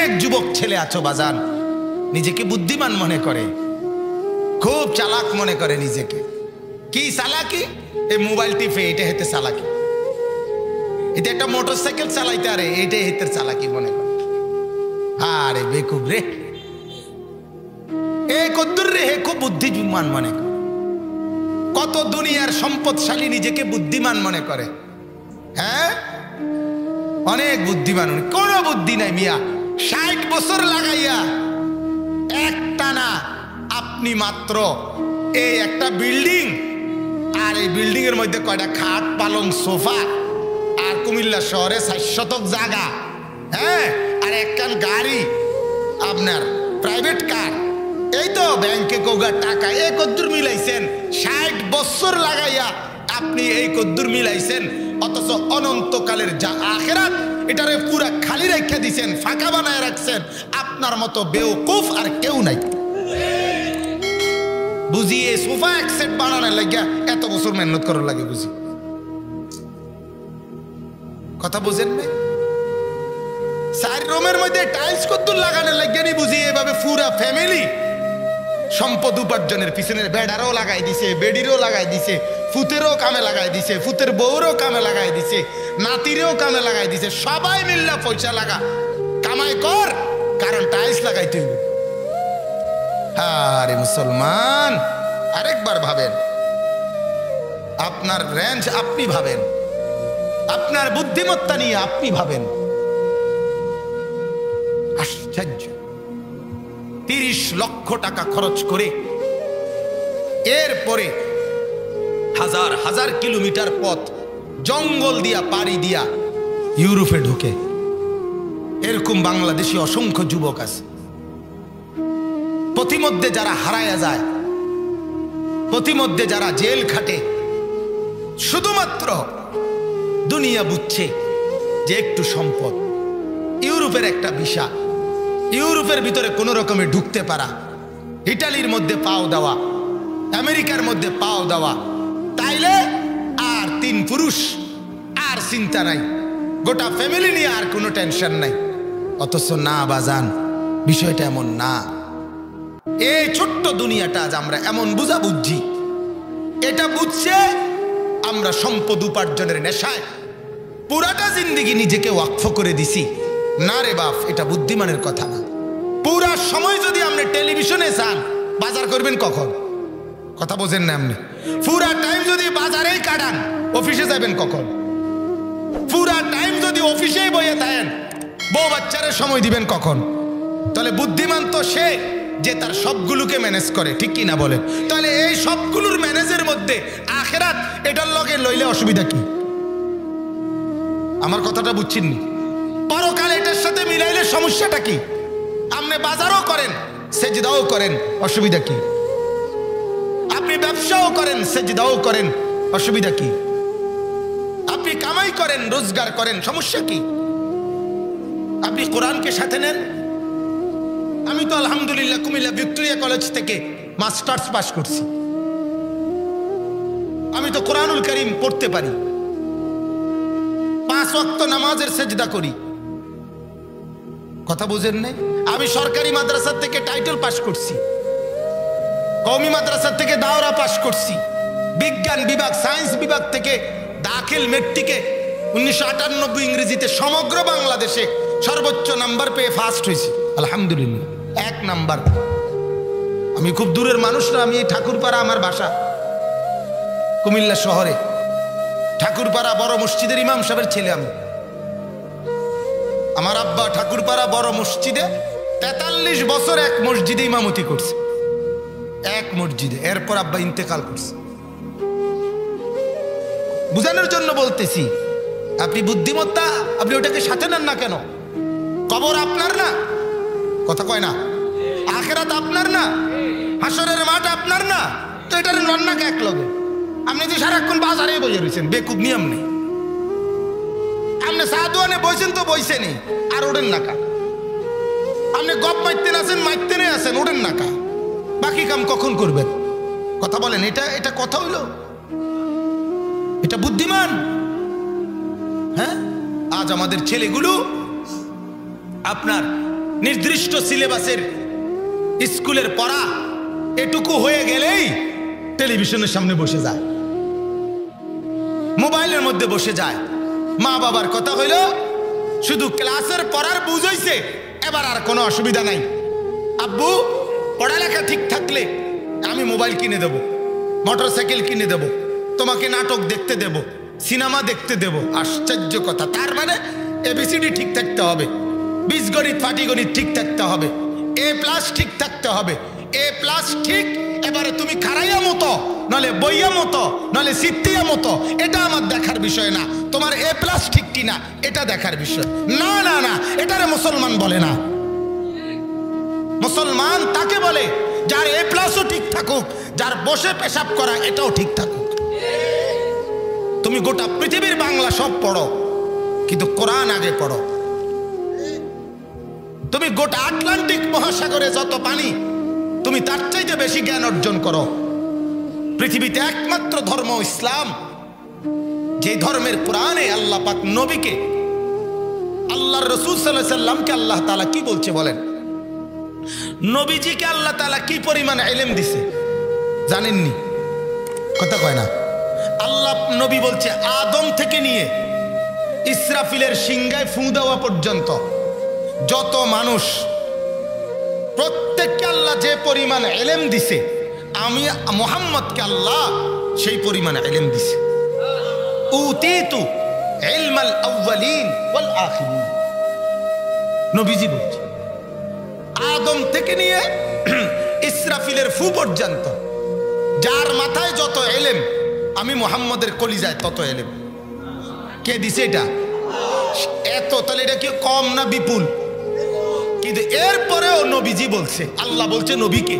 অনেক যুবক ছেলে আছো বাজান, নিজেকে বুদ্ধিমান মনে করে, খুব চালাক মনে করে নিজেকে। কি চালাকি? এই মোবাইল টিপে, এটা হেতে চালাকি। এটা একটা মোটরসাইকেল চালাইতে আরে এটাই হেতে চালাকি মনে করে। আরে বেকুব রে, এ কদ্দুর রে, হে খুব বুদ্ধিমান মনে করে। কত দুনিয়ার সম্পদশালী নিজেকে বুদ্ধিমান মনে করে। হ্যাঁ, অনেক বুদ্ধিমান, কোনো বুদ্ধি নাই মিয়া। 60 বছর লাগাইয়া একটানা আপনি মাত্র এই একটা বিল্ডিং, আর এই বিল্ডিং এর মধ্যে কয়টা খাট, পালং, সোফা, আর কুমিল্লা শহরে 60 শতক জায়গা, হ্যাঁ, আর একখান গাড়ি, আপনার প্রাইভেট কার, এই তো ব্যাংকে কোগা টাকা, এই কদ্দুর মিলাইছেন। 60 বছর লাগাইয়া আপনি এই কদ্দুর মিলাইছেন, অথচ অনন্তকালের যা আখিরাত এটারে পুরা খালি রেখে দিছেন, ফাঁকা বানায় রাখছেন। আপনার মতো বেওকুফ আর কেউ নাই। বুঝি এই সোফা এক সেট বানানোর লাগিয়া এত বছর মেহনত করার লাগে, বুঝি কথা বুঝেন না? 4 রুমের মধ্যে টাইলস কদ্দুর লাগানোর লাগিয়া নি, বুঝি এভাবে পুরা ফ্যামিলি সম্পদ উপার্জনের পিছনের বেড়ারও লাগাই দিছে, বেডিরও লাগাই দিছে, ফুতেরও কামে লাগাই দিছে, ফুতের বউরও কামে লাগাই দিছে, নাতিরেও কামে লাগাই দিছে। সবাই মিল্লা পয়সা লাগা কামাই কর, কারণ টাইলস লাগাইতে হইবে। আরে মুসলমান, আরেকবার ভাবেন, আপনার রেঞ্জ আপনি ভাবেন, আপনার বুদ্ধিমত্তা নিয়ে আপনি ভাবেন। আশ্চর্য, 30 লক্ষ টাকা খরচ করে এরপরে হাজার হাজার কিলোমিটার পথ জঙ্গল দিয়া পাড়ি দিয়া ইউরোপে ঢুকে। এরকম বাংলাদেশি অসংখ্য যুবক আছে। প্রতিমধ্যে যারা হারায়া যায়, প্রতিমধ্যে যারা জেল খাটে, শুধুমাত্র দুনিয়া বুঝছে যে একটু সম্পদ, ইউরোপের একটা ভিসা, ইউরোপের ভিতরে কোনো রকমে ঢুকতে পারা, ইটালির মধ্যে পাও দেওয়া, আমেরিকার মধ্যে পাও দেওয়া, তাইলে আর 3 পুরুষ, আর চিন্তা নাই, গোটা ফ্যামিলি নিয়ে আর কোনো টেনশন নাই। অথচ না বাজান, বিষয়টা এমন না। এই ছোট্ট দুনিয়াটা আজ আমরা এমন বুঝা বুঝছি, এটা বুঝছে আমরা সম্পদ উপার্জনের নেশায় পুরাটা জিন্দেগি নিজেকে ওয়াকফ করে দিছি। না রে বাপ, এটা বুদ্ধিমানের কথা না। পুরা সময় যদি আপনি টেলিভিশনে চান, বাজার করবেন কখন? কথা বোঝেন না আপনি? পুরা টাইম যদি বাজারেই কাটান, অফিসে যাবেন কখন? পুরা টাইম যদি অফিসেই বইয়ে থাকেন, বউ বাচ্চারে সময় দিবেন কখন? তাহলে বুদ্ধিমান তো সে যে তার সবগুলোকে ম্যানেজ করে, ঠিক কি না বলেন? তাহলে এই সবগুলোর ম্যানেজের মধ্যে আখিরাত এটার লগে লইলে অসুবিধা কি? আমার কথাটা বুঝছেননি? পরকাল এটার সাথে মিলাইলে সমস্যাটা কি? আপনি বাজারও করেন, সেজদাও করেন, অসুবিধা কি? আপনি ব্যবসাও করেন, সেজদাও করেন, অসুবিধা কি? আপনি কামাই করেন, রোজগার করেন, সমস্যা কি? আপনি কোরআনকে সাথে নেন। আমি তো আলহামদুলিল্লাহ কুমিল্লা ভিক্টোরিয়া কলেজ থেকে মাস্টার্স পাস করছি। আমি তো কোরআনুল কারীম পড়তে পারি, 5 ওয়াক্ত নামাজের সেজদা করি। কথা বুঝেন নাই? আমি সরকারি মাদ্রাসা থেকে টাইটেল পাস করছি, কওমি মাদ্রাসা থেকে দাওরা পাস করছি, বিজ্ঞান বিভাগ, সায়েন্স বিভাগ থেকে দাখিল মেট্রিকে 1998 ইংরেজিতে সমগ্র বাংলাদেশে সর্বোচ্চ নাম্বার পেয়ে ফার্স্ট হয়েছি, আলহামদুলিল্লাহ, 1 নাম্বার। আমি খুব দূরের মানুষ না, আমি ঠাকুরপাড়া আমার বাসা, কুমিল্লা শহরে ঠাকুরপাড়া বড় মসজিদের ইমাম সাহেবের ছেলে আমি। আমার আব্বা ঠাকুরপাড়া বড় মসজিদে 43 বছর এক মসজিদে ইমামতি করছে, এক মসজিদে। এরপর আব্বা ইন্তেকাল করছে। বুঝানোর জন্য বলতেছি, আপনি বুদ্ধিমত্তা, আপনি ওটাকে সাথে নেন না কেন? কবর আপনার না, কথা কয় না? আখিরাত আপনার না, হাসরের মাঠ আপনার না, তো এটার নন্নাকে এক লগে। আপনি যে সারাক্ষণ বাজারে বসে রয়েছেন, বেকুব নিয়ম নেই। আপনি সাধুয়ানে বইছেন তো বইছেনই, আর ওঠেন না কা। আপনি গপ মারতেন আছেন, মারতেনে আছেন, ওঠেন না কা। বাকি কাম কখন করবেন? কথা বলেন, এটা কথা হইল? এটা বুদ্ধিমান? হ্যাঁ, আজ আমাদের ছেলেগুলো আপনার নির্দিষ্ট সিলেবাসের স্কুলের পড়া এটুকু হয়ে গেলেই টেলিভিশনের সামনে বসে যায়, মোবাইলের মধ্যে বসে যায়। মা বাবার কথা হইল শুধু ক্লাসের পড়ার বুঝ হইছে, এবার আর কোনো অসুবিধা নাই। আব্বু পড়ালেখা ঠিক থাকলে আমি মোবাইল কিনে দেব, মোটরসাইকেল কিনে দেব, তোমাকে নাটক দেখতে দেব, সিনেমা দেখতে দেব। আশ্চর্য কথা! তার মানে এবিসিডি ঠিক থাকতে হবে, বীজগণিত পাটিগণিত ঠিক থাকতে হবে, A+ ঠিক থাকতে হবে। A+ ঠিক, এবারে তুমি খারাইয়া মতো নলে বইয়া মতো নলে সিত্তিয়া মতো, এটা আমার দেখার বিষয় না। তোমার A+ ঠিক কিনা এটা দেখার বিষয়। না না না, এটারে মুসলমান বলে না। মুসলমান তাকে বলে যার A+ও ঠিক থাকুক, যার বসে পেশাব করা এটাও ঠিক থাকুক। তুমি গোটা পৃথিবীর বাংলা সব পড়ো, কিন্তু কোরআন আগে পড়ো। তুমি গোটা আটলান্টিক মহাসাগরে যত পানি, তুমি তার চাইতে বেশি জ্ঞান অর্জন করো। পৃথিবীতে একমাত্র ধর্ম ইসলাম, যে ধর্মের কোরআনে আল্লাহ পাক নবীকে, আল্লাহর রাসূল সাল্লাল্লাহু আলাইহি সাল্লামকে আল্লাহ তাআলা কি বলছে বলেন? নবীজিকে আল্লাহ তাআলা কি পরিমাণ ইলম দিছে জানেননি? কথা কয় না। আল্লাহ নবী বলছে আদম থেকে নিয়ে ইসরাফিলের সিংহায় ফু দেওয়া পর্যন্ত যত মানুষ, প্রত্যেককে আল্লাহ যে পরিমাণ ইলম দিছে, আমি মুহাম্মদকে আল্লাহ সেই পরিমাণ ইলম দিছে। উতিতু ইলমাল আউয়ালিন ওয়াল আখিরিন, নবীজি বলছে আদম থেকে নিয়ে ইসরাফিলের ফু পর্যন্ত যার মাথায় যত ইলম, আমি মুহাম্মদের কলিজায় তত ইলম। কে দিছে এটা? এত, তাহলে এটা কি কম না বিপুল? কিন্তু এরপরেও নবীজি বলছে, আল্লাহ বলছে নবীকে,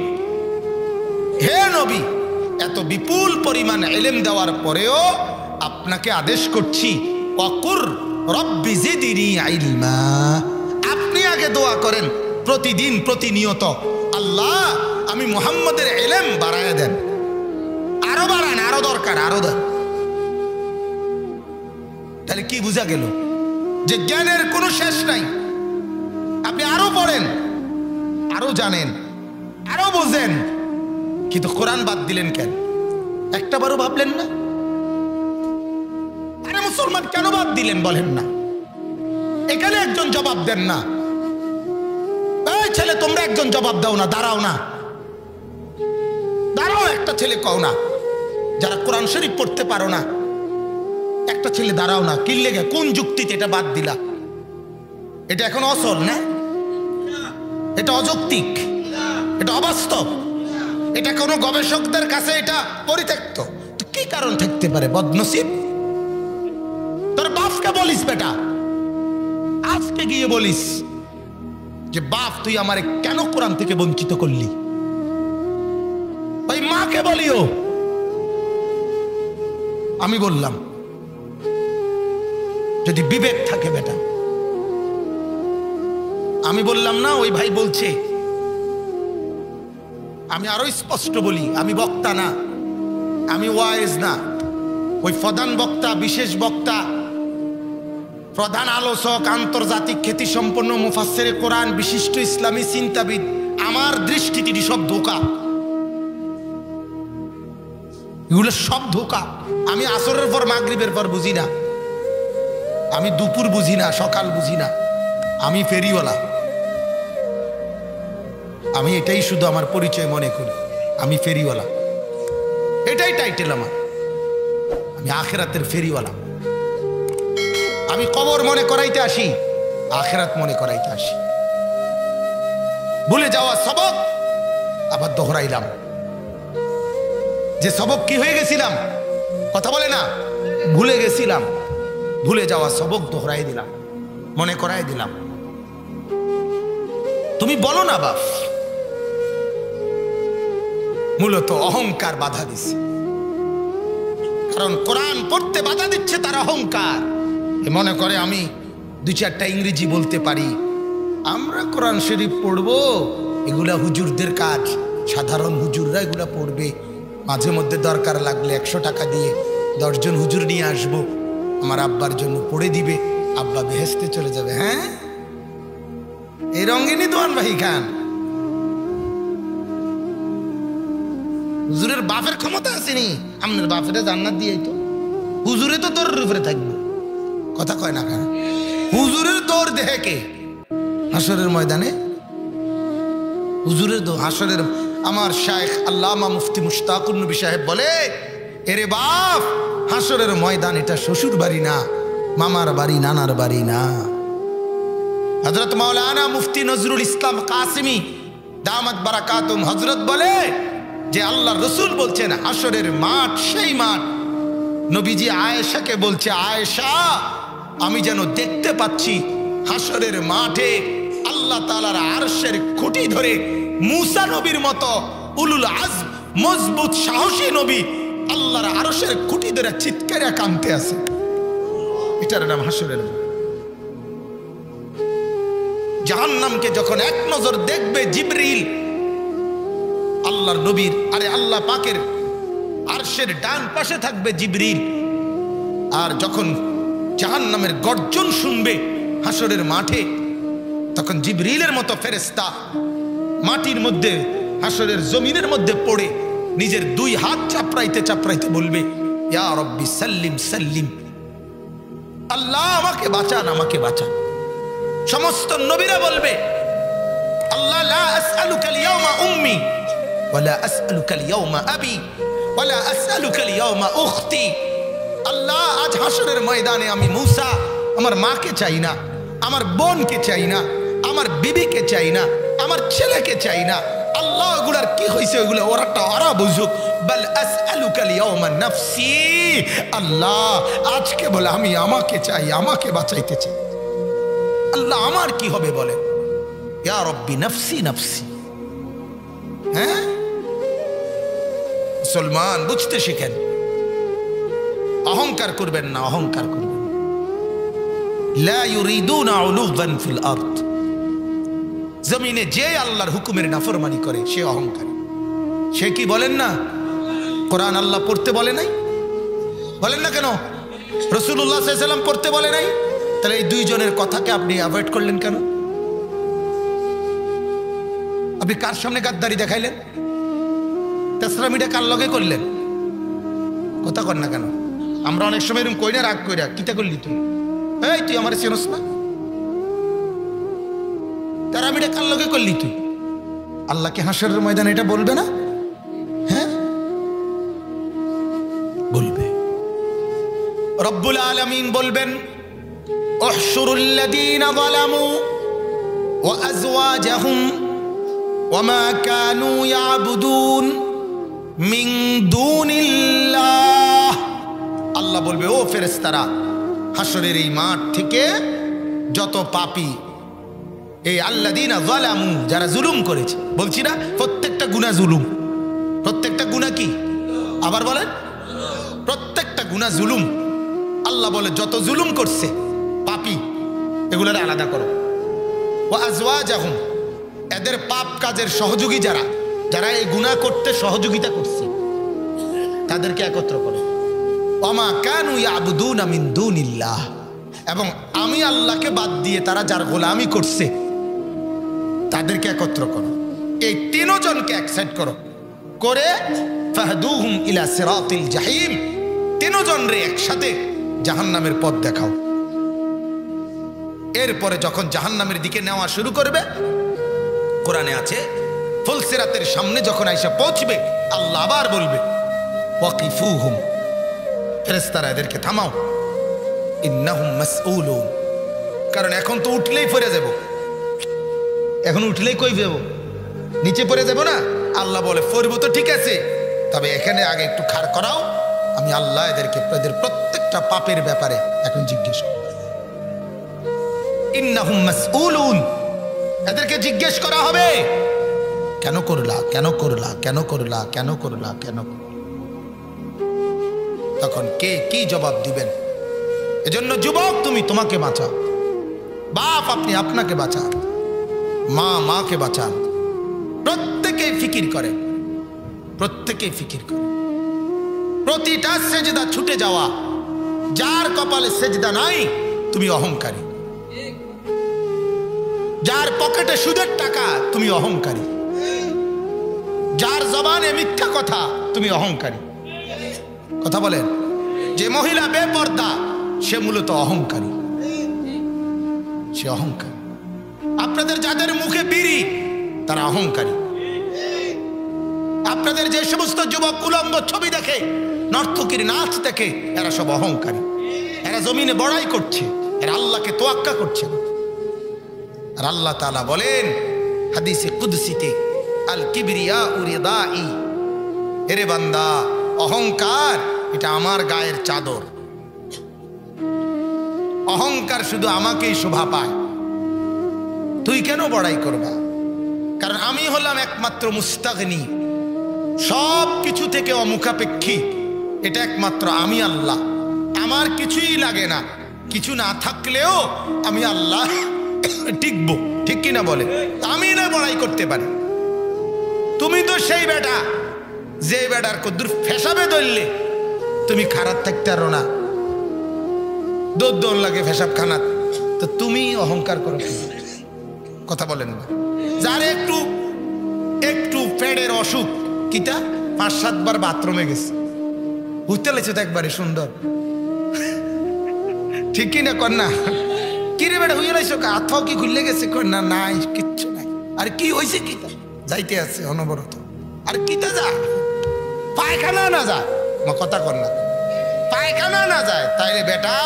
হে নবী, এত বিপুল পরিমাণ ইলম দেওয়ার পরেও আপনাকে আদেশ করছি, ওয়াকুর রব্বি জিদনি ইলমা। আপনি আগে দোয়া করেন প্রতিদিন প্রতিনিয়ত, আল্লাহ আমি মুহাম্মদের ইলম বাড়ায় দেন, আরো বাড়ান, আরো দরকার, আরো দেন। তাহলে কি বোঝা গেল? যে জ্ঞানের কোনো শেষ নাই। আপনি আরো পড়েন, আরো জানেন, আরো বোঝেন, কিন্তু কোরআন বাদ দিলেন কেন? একটা বারও ভাবলেন না? আরে মুসলমান কেন বাদ দিলেন বলেন না? এখানে একজন জবাব দেন না। এই ছেলে, তোমরা একজন জবাব দাও না, দাঁড়াও না, দাঁড়াও। একটা ছেলে কও না, যারা কোরআন শরীফ পড়তে পারো না, একটা ছেলে দাঁড়াও না। কি লেগে, কোন যুক্তিতে এটা বাদ দিলা? এটা এখন অসল না, এটা অযৌক্তিক, এটা অবাস্তব, এটা কোনো গবেষকদের কাছে এটা পরিত্যক্ত। তো কি কারণ থাকতে পারে? বদনসিব। তোর বাপকে বলিস বেটা, আজকে গিয়ে বলিস যে বাপ তুই আমারে কেন কোরআন থেকে বঞ্চিত করলি। ওই মাকে বলিও। আমি বললাম যদি বিবেক থাকে বেটা, আমি বললাম না, ওই ভাই বলছে। আমি আরো স্পষ্ট বলি, আমি বক্তা না, আমি ওয়াইজ না, ওই প্রধান বক্তা, বিশেষ বক্তা, প্রধান আলোচক, আন্তর্জাতিক খ্যাতি সম্পন্ন মুফাসসিরে কোরআন, বিশিষ্ট ইসলামী চিন্তাবিদ, আমার দৃষ্টিতে সব ধোঁকা, এগুলো সব ধোঁকা। আমি আসরের পর মাগরিবের পর বুঝি না, আমি দুপুর বুঝি না, সকাল বুঝি না, আমি ফেরিওয়ালা। আমি এটাই শুধু আমার পরিচয় মনে করি, আমি ফেরিওয়ালা, এটাই টাইটেল আমার। আমি আখেরাতের ফেরিওয়ালা। আমি কবর মনে করাইতে আসি, আখেরাত মনে করাইতে আসি। ভুলে যাওয়া সবক আবার দোহরাইলাম। যে সবক কি হয়ে গেছিলাম, কথা বলে না, ভুলে গেছিলাম, ভুলে যাওয়া সবক দোহরাই দিলাম, মনে করাই দিলাম। তুমি বলো না বাপ, মূলত অহংকার বাধা দিচ্ছে। কারণ কোরআন পড়তে বাধা দিচ্ছে তার অহংকার। মনে করে আমি দুই চারটা ইংরেজি বলতে পারি, আমরা কোরআন শরীফ পড়বো, এগুলা হুজুরদের কাজ, সাধারণ হুজুররা এগুলা পড়বে। মাঝে মধ্যে দরকার লাগলে 100 টাকা দিয়ে 10 জন হুজুর নিয়ে আসবো, আমার আব্বার জন্য পড়ে দিবে, আব্বা বেহেশতে চলে যাবে। হ্যাঁ, এই রঙ্গিনী দোয়ান ভাই খান। হুজুরের বাপের ক্ষমতা আসেনি, আপনার বাপের জান্নাত দিয়ে তো হুজুরে তো তোর উপরে থাকবে। কথা কয় না কেন? হুজুরের দৌড় দেহে কে হাসরের ময়দানে? হুজুরের দৌড় হাসরের। আমার শায়েখ আল্লামা মুফতি মুশতাকুর নবী সাহেব বলে, এরে বাপ, হাসরের ময়দান এটা শ্বশুর বাড়ি না, মামার বাড়ি, নানার বাড়ি না। হযরত মাওলানা মুফতি নজরুল ইসলাম কাসিমি দামাত বারাকাতুম হযরত বলে যে আল্লাহর রাসূল বলছেন হাসরের মাঠ সেই মাঠ। নবীজি আয়েশাকে বলছে, আয়েশা, আমি যেন দেখতে পাচ্ছি হাসরের মাঠে আল্লাহ তাআলার আরশের খুঁটি ধরে মুসা নবীর মতো উলুল আজম মজবুত সাহসী নবী আল্লাহর আরশের খুঁটি ধরে চিৎকারে কাঁদতে আছে। এটার নাম হাসরের মাঠ। জাহান্নামকে যখন এক নজর দেখবে জিবরিল, আল্লাহর নবীর আরে আল্লাহ পাকের আরশের ডান পাশে থাকবে জিবরিল, আর যখন জাহান্নামের গর্জন শুনবে হাসরের মাঠে, তখন জিবরিলের মতো ফেরেশতা মাটির মধ্যে হাসরের জমিনের মধ্যে পড়ে নিজের দুই হাত চাপড়াইতে চাপড়াইতে বলবে, ইয়া রব্বি সাল্লিম সাল্লিম, আল্লাহ আমাকে বাঁচান, আমাকে বাঁচান। সমস্ত নবীরা বলবে, আল্লাহ লা আসআলুকা আল-ইয়াওমা উম্মি ওয়ালা আসআলুকা আল-ইয়াওমা আবি ওয়ালা আসআলুকা আল-ইয়াওমা উখতি। আল্লাহ, আজ হাসরের ময়দানে আমি মুসা আমার মাকে চাই না, আমার বোনকে চাই না, আমার বিবিকে চাই না, আমার ছেলেকে চাই না। আল্লাহ, ওগুলার কি হয়েছে ওগুলো ওরা বুঝুক। বাল আসআলুকা আল-ইয়াওমা নাফসি। আল্লাহ, আজকে বলে আমি আমাকে চাই, আমাকে বাঁচাইতে চাই। আল্লাহ, আমার কি হবে বলে? ইয়া রব্বি নফসি নফসি। হ্যাঁ মুসলমান, বুঝতে শিখেন, অহংকার করবেন না, অহংকার করবেন। লা ইউরিদুনা উলুওয়ান ফিল আরদ। জমিনে যে আল্লাহর হুকুমের নাফরমানি করে সে অহংকারী। সে কি বলেন না? কোরআন আল্লাহ পড়তে বলে নাই? বলেন না কেন? রাসূলুল্লাহ সাল্লাল্লাহু আলাইহি ওয়াসাল্লাম পড়তে বলে নাই? তাহলে এই দুইজনের কথাকে আপনি অ্যাভয়েড করলেন কেন? আপনি কার সামনে গাদ্দারি দেখাইলেন? তেসরামিটা কার লগে করলেন? কথা কর না কেন? আমরা অনেক সময় এরকম কই না, রাগ কইরা, কিটা করলি তুই? এই তুই আমার চেনস না? তেরামিটা কার লগে করলি তুই? আল্লাহকে হাসরের ময়দানে এটা বলবে না? হ্যাঁ বলবে। রব্বুল আলামিন বলবেন, احشروا الذين ظلموا وأزواجهم وما كانوا يعبدون من دون الله। আল্লাহ বলবে, ও ফেরেশতারা, হাসরের এই মাঠ থেকে যত পাপী, এই আল্লাযীনা যালামু, যারা জুলুম করেছে, বলছি না প্রত্যেকটা গুনাহ জুলুম। প্রত্যেকটা গুনাহ কি? আবার বলেন, প্রত্যেকটা গুনাহ জুলুম। আল্লাহ বলে যত জুলুম করছে পাপী, এগুলোর আলাদা করো। ও আজওয়াজাহুম, এদের পাপ কাজের সহযোগী যারা যারা এই গুনাহ করতে সহযোগিতা করছে তাদেরকে একত্র করো। ওমা কানু ইয়াবুদুনা মিন দুনিল্লাহ, এবং আমি আল্লাহকে বাদ দিয়ে তারা যার গোলামি করছে তাদেরকে একত্র করো। এই তিনজনকে একসাইড করো, করে ফাহদুহুম ইলা সিরাতিল জাহিম, তিনজন রে একসাথে জাহান্নামের পথ দেখাও। এরপরে যখন জাহান্নামের দিকে নেওয়া শুরু করবে, কোরআনে আছে ফুলসিরাতের সামনে যখন আইসা পৌঁছবে, আল্লাহ আবার বলবে, ওয়াকিফুহুম, ফেরেশতারা এদেরকে থামাও, ইন্নাহুম মাসউলুন। কারণ এখন তো উঠলেই পড়ে যাব, এখন উঠলেই কই যাব? নিচে পড়ে যাব না? আল্লাহ বলে, পড়ব তো ঠিক আছে, তবে এখানে আগে একটু খাড় করাও, আমি আল্লাহ এদের প্রত্যেকটা পাপের ব্যাপারে এখন জিজ্ঞেস করব। ইন্নাহুম মাসউলুন, এদেরকে জিজ্ঞেস করা হবে, কেন করলা, কেন করলা, কেন করলা, কেন করলা, কেন? তখন কে কি জবাব দিবেন? এজন্য যুবক, তুমি তোমাকে বাঁচাও, বাপ আপনি আপনাকে বাঁচান, মা মাকে বাঁচান। প্রত্যেকেই ফিকির করে, প্রত্যেকেই ফিকির করে। প্রতিটা সেজদা ছুটে যাওয়া, যার কপালে সেজদা নাই তুমি অহংকারী। যার পকেটে সুদের টাকা তুমি অহংকারী, যার জবানে মিথ্যা কথা তুমি অহংকারী। কথা বলেন, যে মহিলা বেপর্দা সে মূলত অহংকারী, সে অহংকারী। আপনাদের যাদের মুখে বিড়ি তারা অহংকারী। আপনাদের যে সমস্ত যুবক উলঙ্গ ছবি দেখে, নর্তকীর নাচ দেখে, এরা সব অহংকারী। এরা জমিনে বড়াই করছে, এরা আল্লাহকে তোয়াক্কা করছে না। আর আল্লাহ তাআলা বলেন হাদিসে কুদসিতে, আল কিবরিয়া উরিদাই, এরে বান্দা অহংকার এটা আমার গায়ের চাদর। অহংকার শুধু আমাকেই শোভা পায়। তুই কেন বড়াই করবা? কারণ আমি হলাম একমাত্র মুস্তাগনি, সব কিছু থেকে অমুখাপেক্ষী। এটা একমাত্র আমি আল্লাহ, আমার কিছুই লাগে না। কিছু না থাকলেও আমি আল্লাহ টিকবো, ঠিক কিনা বলে? আমি না বড়াই করতে পারি। তুমি তো সেই বেটা যে বেটার কদ্দুর ফেসাবে ধরলে তুমি খারাপ থাকতে পারো না, দোন লাগে ফেসাব খানাত, তো তুমি অহংকার করো। কথা বলেন না? যার একটু একটু পেটের অসুখ, কিটা 5-7 বার বাথরুমে গেছে, বুঝতে লেছে তো একবারে সুন্দর, ঠিক কিনা কর না? কিরে বেটা হইয়া লাইছো, আথাও কি খুললে গেছে? কর না, নাই কিচ্ছু নাই। আর কি হয়েছে? কিতা যাইতে আছে অনবরত। আর কিতা যা পায়খানা না যায়, কথা কর না, পায়খানা না যায়, তাইলে বেটা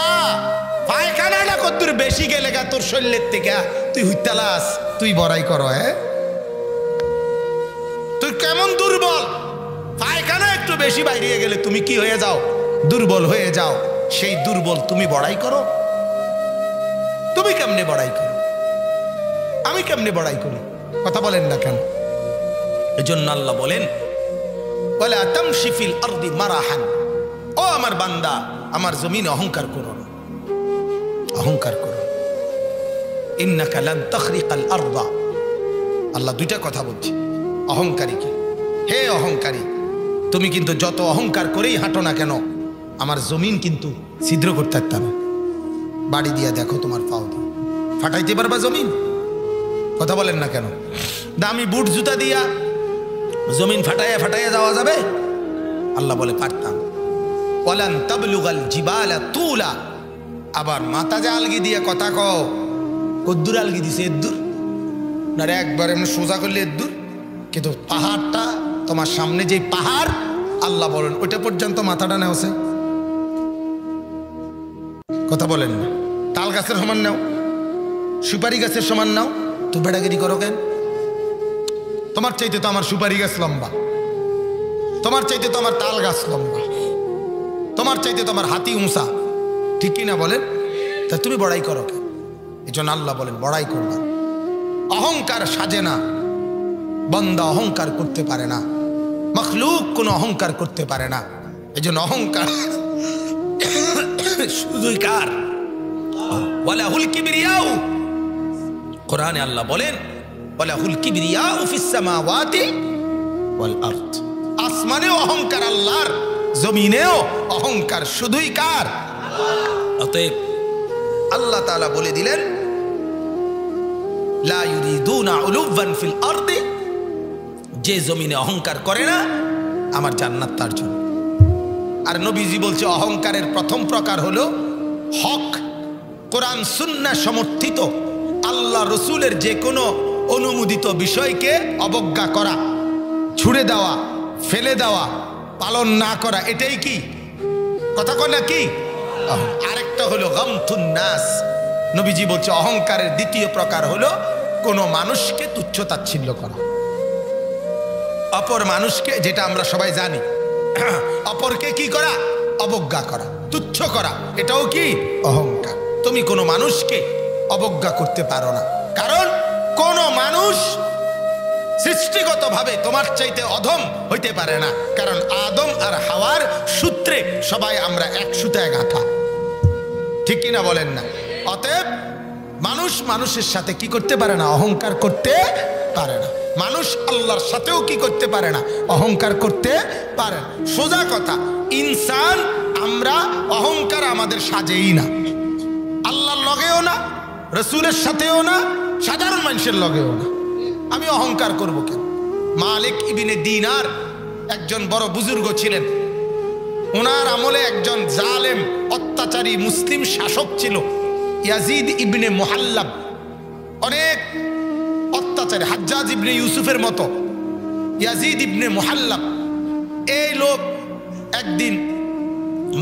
পায়খানাটা কতদূর বেশি গেলে গা তোর শরীরের থেকে তুই হুইতালাস, তুই বড়াই করো। হ্যাঁ, তুই কেমন দুর্বল! পায়খানা একটু বেশি বাইরে গেলে তুমি কি হয়ে যাও? দুর্বল হয়ে যাও। সেই দুর্বল তুমি বড়াই করো। তুমি কেমনে বড়াই করো? আমি কেমনে বড়াই করি? কথা বলেন না কেন? এজন্য আল্লাহ বলেন ওয়ালা তামশি ফিল আরদি মারাহান, ও আমার বান্দা আমার জমিনে অহংকার করো না, অহংকার করো। ইন্নাকা লান তাখরিকাল আরদা, আল্লাহ দুইটা কথা বলছে অহংকারীকে। হে অহংকারী, তুমি কিন্তু যত অহংকার করেই হাঁটো না কেন, আমার জমিন কিন্তু ছিদ্র করতে পারত না। বাড়ি দিয়া দেখো, তোমার পাও দিয়ে ফাটাইতে পারবা জমিন? কথা বলেন না কেন? দামি বুট জুতা দিয়া জমিন ফাটাইয়া ফাটাইয়া যাওয়া যাবে? আল্লাহ বলে পারতাম। ওয়ালান তাবলুগাল জিবালা তুলা, আবার মাথা যে আলগি দিয়ে কথা কও, কদ্দুর আলগি দিছে? এদ্দুর না রে, একবার এমনি সোজা করলে এদ্দুর। কিন্তু পাহাড়টা তোমার সামনে, যে পাহাড় আল্লাহ বলেন ওইটা পর্যন্ত মাথাটা নেওছে। কথা বলেন না? তাল গাছের সমান নাও, সুপারি গাছের সমান নাও, তো বেড়াগিরি করো কেন? তোমার চাইতে তো আমার সুপারি গাছ লম্বা, তোমার চাইতে তো আমার তাল গাছ লম্বা, তোমার চাইতে তো আমার হাতি উঁচা, ঠিক কিনা বলেন? তা তুমি বড়াই করো কেন? এই জন্য আল্লাহ বলেন বড়াই করবা। অহংকার সাজে না, বান্দা অহংকার করতে পারে না, মখলুক কোনো অহংকার করতে পারে না। এই জন্য অহংকার শুধুই কার? ওয়ালাহুল কিবরিয়াউ, কোরআনে আল্লাহ বলেন ওয়ালাহুল কিবরিয়াউ ফিস সামাওয়াতি ওয়াল আরদ, আসমানেও অহংকার আল্লাহর, জমিনেও অহংকার শুধুই কার? অতএব আল্লাহ তাআলা বলে দিলেন লা ইউরিদুনা উলুওয়ান ফিল আরদি, যে জমিনে অহংকার করে না আমার জান্নাত তার জন্য। আর নবীজি বলছে অহংকারের প্রথম প্রকার হলো হক, কোরআন সুন্নাহ সমর্থিত আল্লাহ রসুলের যে কোনো অনুমোদিত বিষয়কে অবজ্ঞা করা, ছুড়ে দেওয়া, ফেলে দেওয়া, পালন না করা, এটাই কি? কথা কয় না কি? আরেকটা হলো গামতুন নাস। নবীজি বলছে অহংকারের দ্বিতীয় প্রকার হলো কোনো মানুষকে তুচ্ছ তাচ্ছিল্য করা, অপর মানুষকে, যেটা আমরা সবাই জানি, অপরকে কি করা? অবজ্ঞা করা, তুচ্ছ করা, এটাও কি? অহংকার। তুমি কোনো মানুষকে অবজ্ঞা করতে পারো না, কারণ কোন মানুষ সৃষ্টিগতভাবে তোমার চাইতে অধম হইতে পারে না, কারণ আদম আর হাওয়ার সূত্রে সবাই আমরা এক সুতায় গাঁথা, ঠিক কিনা বলেন না? অতএব মানুষ মানুষের সাথে কি করতে পারে না? অহংকার করতে পারে না। মানুষ আল্লাহর সাথেও কি করতে পারে না? অহংকার করতে পারে না। সোজা কথা, ইনসান আমরা, অহংকার আমাদের সাজেই না, আল্লাহর লগেও না, রসুলের সাথেও না, সাধারণ মানুষের লগেও না। আমি অহংকার করব কেন? মালিক ইবনে দিনার একজন বড় বুজুর্গ ছিলেন। ওনার আমলে একজন জালেম অত্যাচারী মুসলিম শাসক ছিল, ইয়াজিদ ইবনে মুহাল্লাব। অনেক অত্যাচারী, হাজ্জাজ ইবনে ইউসুফের মতো ইয়াজিদ ইবনে মুহাল্লাব। এই লোক একদিন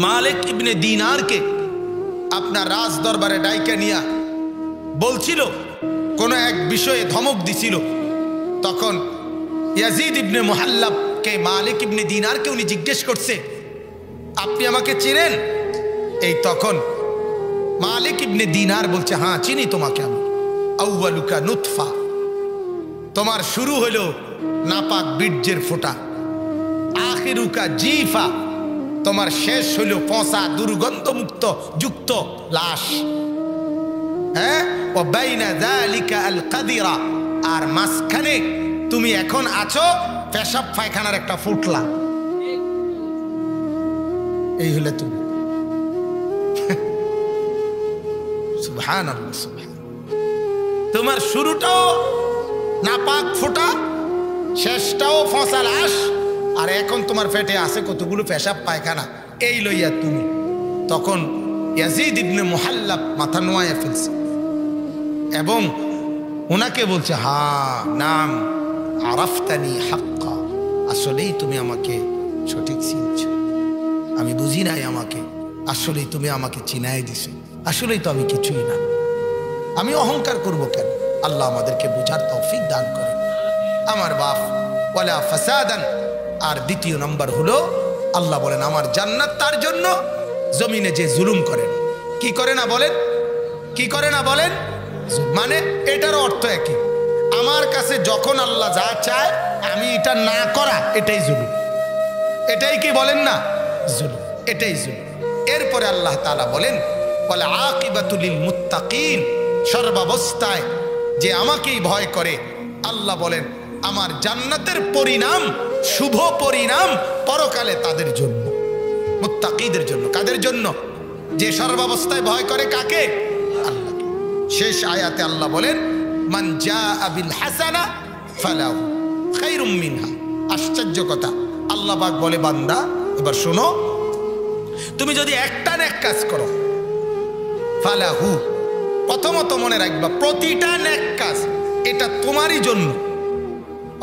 মালিক ইবনে দিনারকে আপনার রাজ দরবারে ডাইকা নিয়া বলছিল, কোন এক বিষয়ে ধমক দিছিল। তখন ইয়াজিদ ইবনে মুহাল্লাবকে মালিক ইবনে দিনারকে উনি জিজ্ঞেস করছে, আপনি আমাকে চিনেন? এই তখন মালিক ইবনে দিনার বলছে, হ্যাঁ চিনি তোমাকে আমি। আউয়ালুকা নুতফা, তোমার শুরু হলো নাপাক বীর্যের ফোঁটা। আখিরুকা জিফা, তোমার শেষ হলো পচা দুর্গন্ধমুক্ত যুক্ত লাশ। হ্যাঁ, ও বাইনা যালিকা আল কাদিরা, আর মাঝখানে তুমি এখন আছো পেশাব পায়খানার একটা ফুটলা। এই হলে তুমি। সুবহানাল্লাহ, সুবহানাল্লাহ। তোমার শুরুটাও নাপাক ফোঁটা, শেষটাও ফসা লাশ, আর এখন তোমার পেটে আছে কতগুলো পেশাব পায়খানা। এই লইয়া তুমি। তখন ইয়াজিদ ইবনে মুহাল্লাব মাথা নোয়াইয়া ফেলছে এবং ওনাকে বলছে, হা নাম আরাফতানি হাক্কা, আসলেই তুমি আমাকে সঠিক চিনছ। আমি বুঝি নাই আমাকে, আসলেই তুমি আমাকে চিনাই দিছো। আসলেই তো আমি কিছুই না। আমি অহংকার করব কেন? আল্লাহ আমাদেরকে বুঝার তৌফিক দান করে। আমার বাপ ওয়ালা ফাসাদান। আর দ্বিতীয় নম্বর হলো, আল্লাহ বলেন আমার জান্নাত তার জন্য জমিনে যে জুলুম করে। কি করে না বলেন? কি করে না বলেন? মানে এটার অর্থ একই। আমার কাছে যখন আল্লাহ যা চায় আমি এটা না করা, এটাই জুলুম। এটাই কি বলেন না? জুলুম, এটাই জুলুম। এরপরে আল্লাহ তাআলা বলেন, ওয়াল আকিবাতুল লিল মুত্তাকিন, সর্বাবস্থায় যে আমাকেই ভয় করে, আল্লাহ বলেন আমার জান্নাতের পরিণাম, শুভ পরিণাম পরকালে তাদের জন্য, মুত্তাকিদের জন্য। কাদের জন্য? যে সর্বাবস্থায় ভয় করে কাকে? আল্লাহকে। শেষ আয়াতে আল্লাহ বলেন, মান জাআ বিল হাসানা ফালাহু খায়রুম মিনহা। আশ্চর্য কথা, আল্লাহ পাক বলে, বান্দা এবার শোনো, তুমি যদি একটা নেক কাজ করো, ফালাহু, প্রথমত মনে রাখবা প্রতিটা নেক কাজ এটা তোমারই জন্য।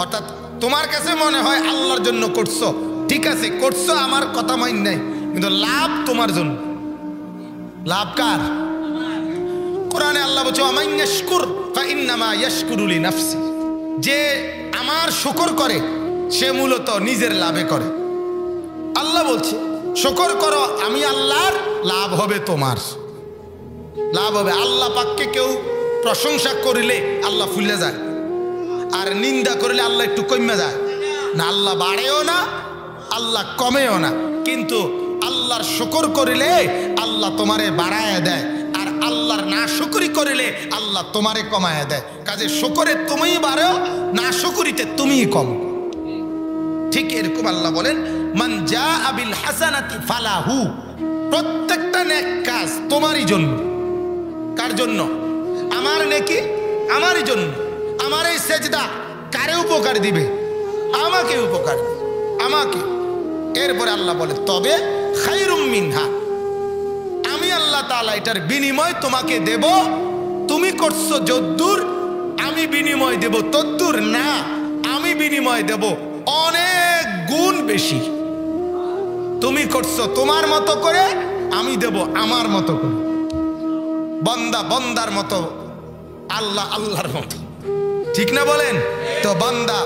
অর্থাৎ তোমার কাছে মনে হয় আল্লাহর জন্য করছো, ঠিক আছে করছো, আমার কথা মাইন নাই, কিন্তু লাভ তোমার জন্য। লাভ কার? কোরআনে আল্লাহ বলছে, ওয়ামান ইয়াশকুর ফাইন্নামা ইয়াশকুরু লিনাফসি, যে আমার শুকর করে সে মূলত নিজের লাভে করে। আল্লাহ বলছে শুকর করো, আমি আল্লাহর, লাভ হবে তোমার, লাভ হবে। আল্লাহ পাককে কেউ প্রশংসা করিলে আল্লাহ ফুলে যায়, আর নিন্দা করলে আল্লাহ একটু কমে যায় না। আল্লাহ বাড়েও না, আল্লাহ কমেও না, কিন্তু আল্লাহর শুকর করিলে আল্লাহ তোমারে বাড়ায় দেয়, আর আল্লাহর না শুকরি করিলে আল্লাহ তোমারে কমায় দেয়। কাজে শুকরে তুমি বাড়ো, না শুকরিতে তুমি কম। ঠিক এরকম আল্লাহ বলেন, মান জাআ বিল হাসানাতি ফালাহু, প্রত্যেকটা নেক কাজ তোমারই জন্য। কার জন্য? আমার নেকি আমারই জন্য। আমার এই সেজদা কারে উপকার দিবে? আমাকে উপকার দিবে, আমাকে। এরপরে আল্লাহ বলে, তবে খায়রুম মিনহা, আমি আল্লাহ তাআলা এটার বিনিময় তোমাকে দেব। তুমি করছো যদ্দূর, আমি বিনিময় দেব তদ্দূর না, আমি বিনিময় দেব অনেক গুণ বেশি। তুমি করছো তোমার মতো করে, আমি দেব আমার মতো করে। বান্দা বান্দার মতো, আল্লাহ আল্লাহর মতো, ঠিক না বলেন? তো বান্দা,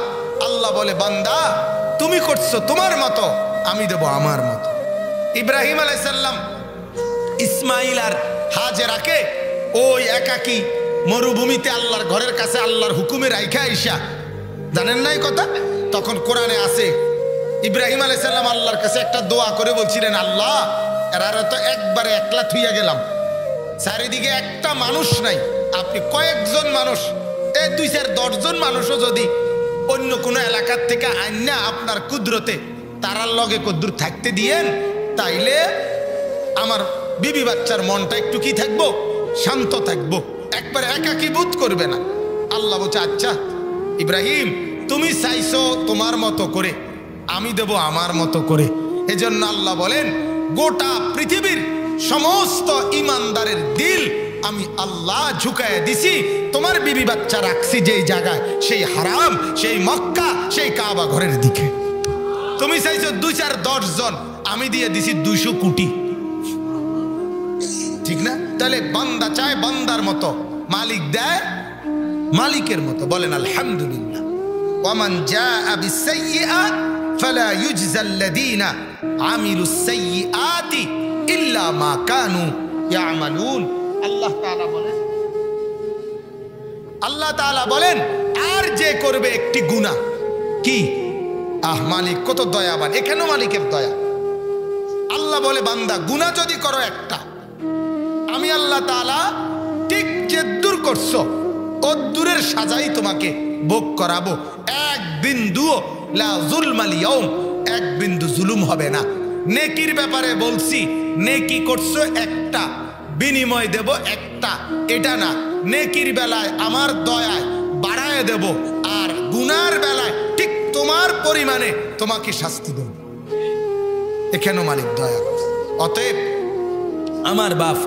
আল্লাহ বলে, বান্দা তুমি করছো তোমার মতো, আমি দেব আমার মতো। ইব্রাহিম আলাইহিস সালাম ইসমাইল আর হাজেরাকে ওই একাকী মরুভূমিতে আল্লাহর ঘরের কাছে আল্লাহর হুকুমে রাইখা আইসা, জানেন না এই কথা? তখন কোরআনে আছে, ইব্রাহিম আলাইহিস সালাম আল্লাহর কাছে একটা দোয়া করে বলছিলেন, আল্লাহ এরা তো একবারে একলা থুইয়া গেলাম, চারিদিকে একটা মানুষ নাই, আপনি কয়েকজন মানুষ, এই 2-4-10 জন মানুষও যদি অন্য কোনো এলাকার থেকে আইনা আপনার কুদরতে তারার লগে কদ্দুর থাকতে দিয়েন, তাইলে আমার বিবি বাচ্চার মনটা একটু কি থাকবো? শান্ত থাকবো, একবার একাকী বোধ করবে না। আল্লাহ বলছে আচ্ছা ইব্রাহিম তুমি চাইছো তোমার মতো করে, আমি দেব আমার মতো করে। এজন্য আল্লাহ বলেন গোটা পৃথিবীর সমস্ত ইমানদারের দিল আমি আল্লাহ ঝুঁকায় দিছি, তোমার বিবি বাচ্চা রাখছি যেই জায়গায়, সেই হারাম, সেই মক্কা, সেই কাবা ঘরের দিকে। তুমি চাইছো 2-4-10 জন, আমি দিয়ে দিছি 200 কোটি। ঠিক না? তাহলে বান্দা চায় বান্দার মতো, মালিক দেয় মালিকের মতো। বলেন আলহামদুলিল্লাহ। ওয়ামান জাআ বিসাইয়্যিআ ফালা ইউজজাল্লাযীনা আমিলুস সাইয়্যিআতি ইল্লা মা কানু ইয়ামালুন। আল্লাহ তাআলা বলেন আর যে করবে একটি গুনাহ, কি মালিক কত দয়াবান, এখানেও মালিকের দয়া। আল্লাহ বলে বান্দা গুনাহ যদি করো একটা, আমি আল্লাহ তাআলা ঠিক যে দূর করছো অদূরের সাজাই তোমাকে ভোগ করাবো। এক বিন্দুও লা যুলমাল ইয়াউম, এক বিন্দু জুলুম হবে না। নেকির ব্যাপারে বলছি, নেকি করছো একটা, বিনিময় দেব একটা, এটা না। নেকির বেলায় আমার দয়ায় বাড়ায় দেব, আর গুনার বেলায় ঠিক তোমার পরিমাণে তোমাকে শাস্তি দেব। এখানেও মালিক দয়া করছে। অতএব আমার বাপ,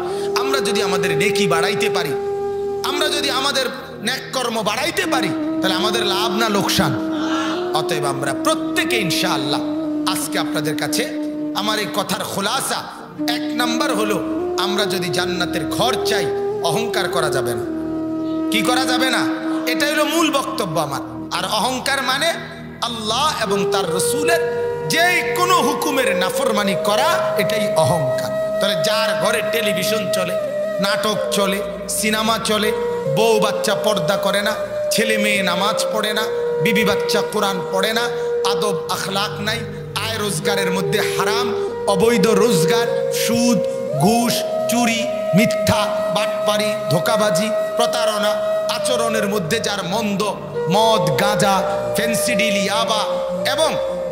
আমরা যদি আমাদের নেকি বাড়াইতে পারি, আমরা যদি আমাদের নেক কর্ম বাড়াইতে পারি, তাহলে আমাদের লাভ না লোকসান? অতএব আমরা প্রত্যেকে ইনশাআল্লাহ আজকে আপনাদের কাছে আমার এই কথার খোলাসা, 1 নাম্বার হলো আমরা যদি জান্নাতের ঘর চাই, অহংকার করা যাবে না। কি করা যাবে না? এটাই হলো মূল বক্তব্য আমার। আর অহংকার মানে আল্লাহ এবং তার রসুলের যে কোনো হুকুমের নাফরমানি করা, এটাই অহংকার। তাহলে যার ঘরে টেলিভিশন চলে, নাটক চলে, সিনেমা চলে, বউ বাচ্চা পর্দা করে না, ছেলে মেয়ে নামাজ পড়ে না, বিবি বাচ্চা কোরআন পড়ে না, আদব আখলাক নাই, আয় রোজগারের মধ্যে হারাম, অবৈধ রোজগার, সুদ, ঘুষ, চুরি, মিথ্যা, বাটপারি, ধোঁকাবাজি, প্রতারণা, আচরণের মধ্যে যার মন্দ, মদ, গাঁজা, ফেন্সিডিল, ইয়াবা এবং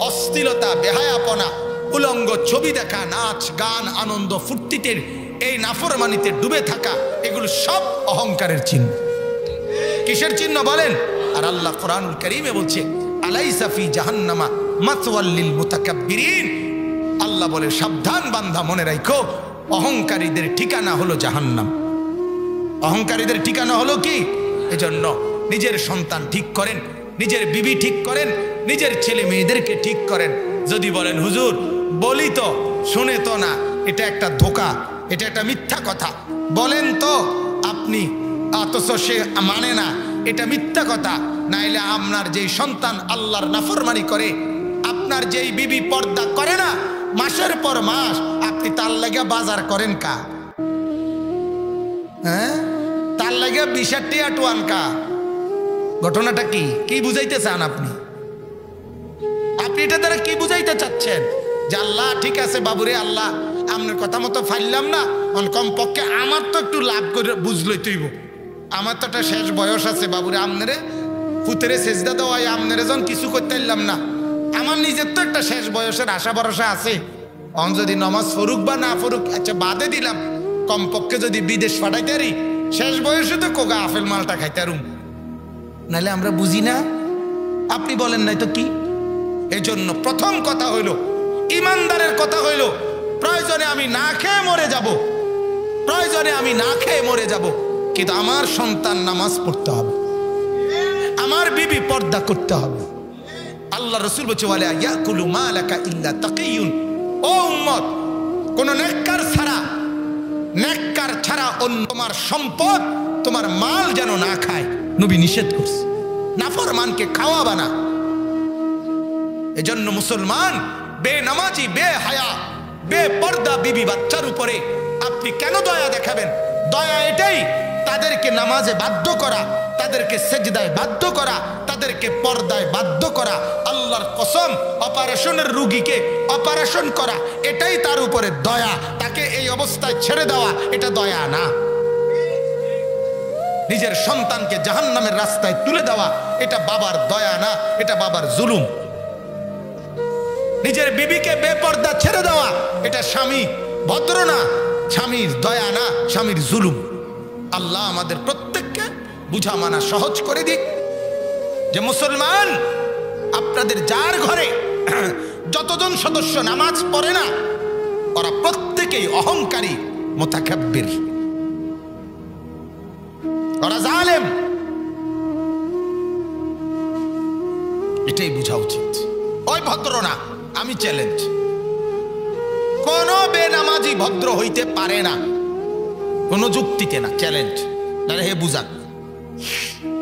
অশ্লীলতা, বেহায়াপনা, উলঙ্গ ছবি দেখা, নাচ গান, আনন্দ ফুর্তিতে এই নাফরমানিতে ডুবে থাকা, এগুলো সব অহংকারের চিহ্ন। কিসের চিহ্ন বলেন? আর আল্লাহ কোরআনুল কারীমে বলছে আলাইসা ফি জাহান্নামা মাতওয়াল লিল মুতাকাব্বিরিন। আল্লাহ বলে সাবধান বান্দা, মনে রাখো অহংকারীদের ঠিকানা হলো জাহান্নাম। অহংকারীদের ঠিকানা হলো কি? এজন্য নিজের সন্তান ঠিক করেন, নিজের বিবি ঠিক করেন, নিজের ছেলে মেয়েদেরকে ঠিক করেন। যদি বলেন হুজুর বলি তো শুনে তো না, এটা একটা ধোঁকা, এটা একটা মিথ্যা কথা বলেন তো আপনি, অথচ সে মানে না, এটা মিথ্যা কথা। নাইলে আপনার যেই সন্তান আল্লাহর নাফরমানি করে, আপনার যেই বিবি পর্দা করে না, মাসের পর মাস আপনি তার লাগে বাজার করেন কা? হ্যাঁ, তার লাগে 20 টিয়া টুয়ান কা? ঘটনাটা কি? কি বুঝাইতে চান আপনি? আপনি এটা দ্বারা কি বুঝাইতে চাচ্ছেন? যে আল্লাহ ঠিক আছে বাবুরে, আল্লাহ আপনার কথা মতো ফাইলাম না, কমপক্ষে আমার তো একটু লাভ করে বুঝলই তুইব, আমার তো একটা শেষ বয়স আছে বাবুরে, আপনারে পুতেরে সেজদা দেওয়া, আপনারে যখন কিছু করতে পারলাম না, আমার নিজের তো একটা শেষ বয়সের আশা ভরসা আছে। অন যদি নমাজ ফরুক বা না ফরুক, আচ্ছা বাদে দিলাম, কমপক্ষে যদি বিদেশ পাঠাইতে পারি, শেষ বয়সে তো কোগা আপেল মালটা খাইতে রুম, নাহলে আমরা বুঝি না। আপনি বলেন নাই তো কি? এই জন্য প্রথম কথা হইল, ইমানদারের কথা হইল, প্রয়োজনে আমি না খেয়ে মরে যাব, প্রয়োজনে আমি না খেয়ে মরে যাব, কিন্তু আমার সন্তান নামাজ পড়তে হবে, আমার বিবি পর্দা করতে হবে। আল্লাহ রসুল বলছে ওয়ালা ইয়াকুলু মালাকা ইল্লা তাকিয়ুন। ও উম্মত, কোন নেককার ছাড়া অন্য তোমার সম্পদ, তোমার মাল যেন না খায়, নবী নিষেধ করছে। নাফরমানকে খাওয়াবা না। এজন্য মুসলমান বেনামাজি, বেহায়া, বেপর্দা বিবি বাচ্চার উপরে আপনি কেন দয়া দেখাবেন? দয়া এটাই, তাদেরকে নামাজে বাধ্য করা, তাদেরকে সেজদায় বাধ্য করা, তাদেরকে পর্দায় বাধ্য করা। আল্লাহর কসম, অপারেশনের রোগীকে অপারেশন করা এটাই তার উপরে দয়া। তাকে এই অবস্থায় ছেড়ে দেওয়া এটা দয়া না। নিজের সন্তানকে জাহান্নামের রাস্তায় তুলে দেওয়া এটা বাবার দয়া না, এটা বাবার জুলুম। নিজের বিবিকে বেপর্দা ছেড়ে দেওয়া এটা স্বামী ভদ্র না, স্বামীর দয়া না, স্বামীর জুলুম। আল্লাহ আমাদের প্রত্যেককে বুঝা মানা সহজ করে দিক যে মুসলমান, আপনাদের যার ঘরে যতজন সদস্য নামাজ পড়ে না, ওরা প্রত্যেকেই অহংকারী, মুতাকাব্বির, ওরা জালেম। এটাই বোঝা উচিত। ওই ভদ্র না, আমি চ্যালেঞ্জ, কোন বেনামাজি ভদ্র হইতে পারে না, কোন যুক্তিতে না, চ্যালেঞ্জ। নাহলে হে বুঝাক,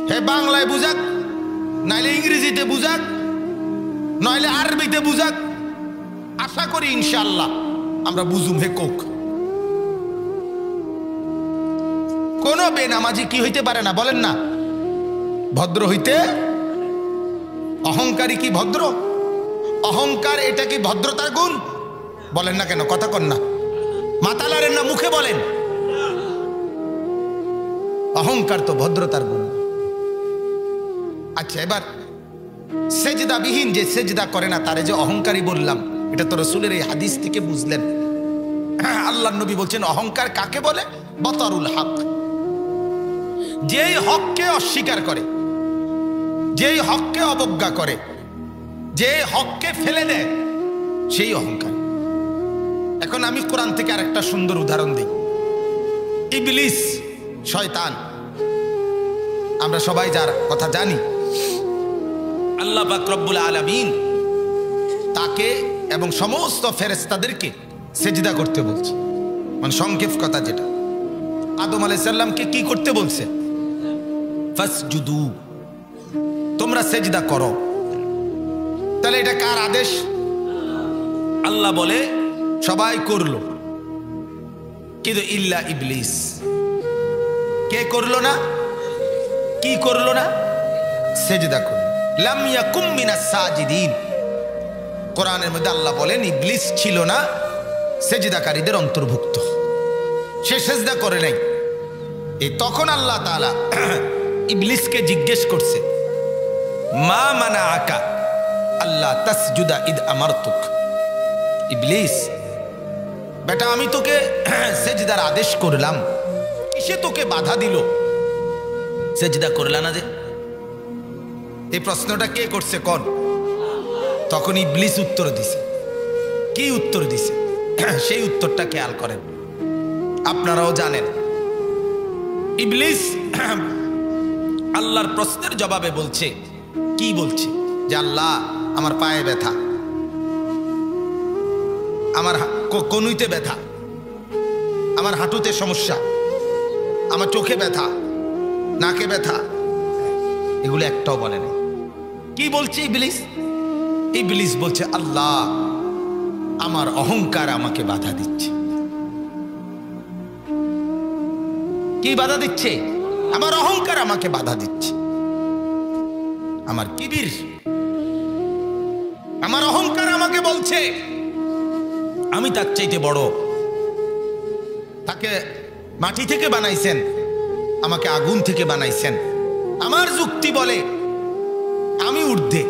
হে বাংলায় বুঝাক, নাইলে ইংরেজিতে বুঝাক, নইলে আরবিতে বুঝাক। আশা করি ইনশাআল্লাহ আমরা বুঝুম হে কোক। কোন বেনামাজি কি হইতে পারে না বলেন না? ভদ্র হইতে। অহংকারী কি ভদ্র? অহংকার এটা কি ভদ্রতার গুণ? বলেন না কেন, কথা কন না, মাতালারেন না, মুখে বলেন। অহংকার তো ভদ্রতার গুণ। আচ্ছা, এবার সেজদাবিহীন যে সেজদা করে না তারে যে অহংকারী বললাম, এটা তো রাসূলের এই হাদিস থেকে বুঝলেন। আল্লাহর নবী বলছেন অহংকার কাকে বলে? বাতারুল হক, যেই হককে অস্বীকার করে, যেই হককে অবজ্ঞা করে, যে হককে ফেলে দেয়, সেই অহংকার। এখন আমি কোরআন থেকে আরেকটা সুন্দর উদাহরণ দিই। ইবলিস, শয়তান, আমরা সবাই যার কথা জানি, আল্লাহ পাক রব্বুল আলামিন তাকে এবং সমস্ত ফেরেশতাদেরকে সেজদা করতে বলছে। মানে সংক্ষেপ কথা যেটা, আদম আলাইহিস সালামকে কি করতে বলছে? ফাসজুদু, তোমরা সেজদা করো। তাহলে এটা কার আদেশ? আল্লাহ বলে সবাই করলো, কিন্তু ইল্লা ইবলিস। কে করলো না? কি করলো না? সেজদা করলো। লাম ইয়াকুম মিনাস সাজিদিন। কোরআনের মধ্যে আল্লাহ বলেন ইবলিস ছিল না সেজদাকারীদের অন্তর্ভুক্ত, সে সেজদা করে নাই। এই তখন আল্লাহ তাআলা ইবলিসকে জিজ্ঞেস করছে, মা মানাআকা আল্লাহ তাসজুদা ইদ আমারতুক। ইবলিস বেটা, আমি তোকে সেজদার আদেশ করলাম, কিসে তোকে বাধা দিল সেজদা করলা না যে? এই প্রশ্নটা কে করছে কোন? তখন ইবলিস উত্তর দিছে। কি উত্তর দিছে? সেই উত্তরটা খেয়াল করেন, আপনারাও জানেন। ইবলিস আল্লাহর প্রশ্নের জবাবে বলছে, কি বলছে? যে আল্লাহ, আমার পায়ে ব্যথা, আমার কনুইতে ব্যথা, আমার হাঁটুতে সমস্যা, আমার চোখে ব্যথা, নাকে ব্যথা, এগুলো একটাও বলে না। কি বলছে ইবলিস? ইবলিস বলছে আল্লাহ, আমার অহংকার আমাকে বাধা দিচ্ছে। কি বাধা দিচ্ছে? আমার অহংকার আমাকে বাধা দিচ্ছে। আমার কিবির, আমার অহংকার আমাকে বলছে আমি তার চাইতে বড়। তাকে মাটি থেকে বানাইছেন, আমাকে আগুন থেকে বানাইছেন। আমার যুক্তি বলে আমি ঊর্ধ্বে,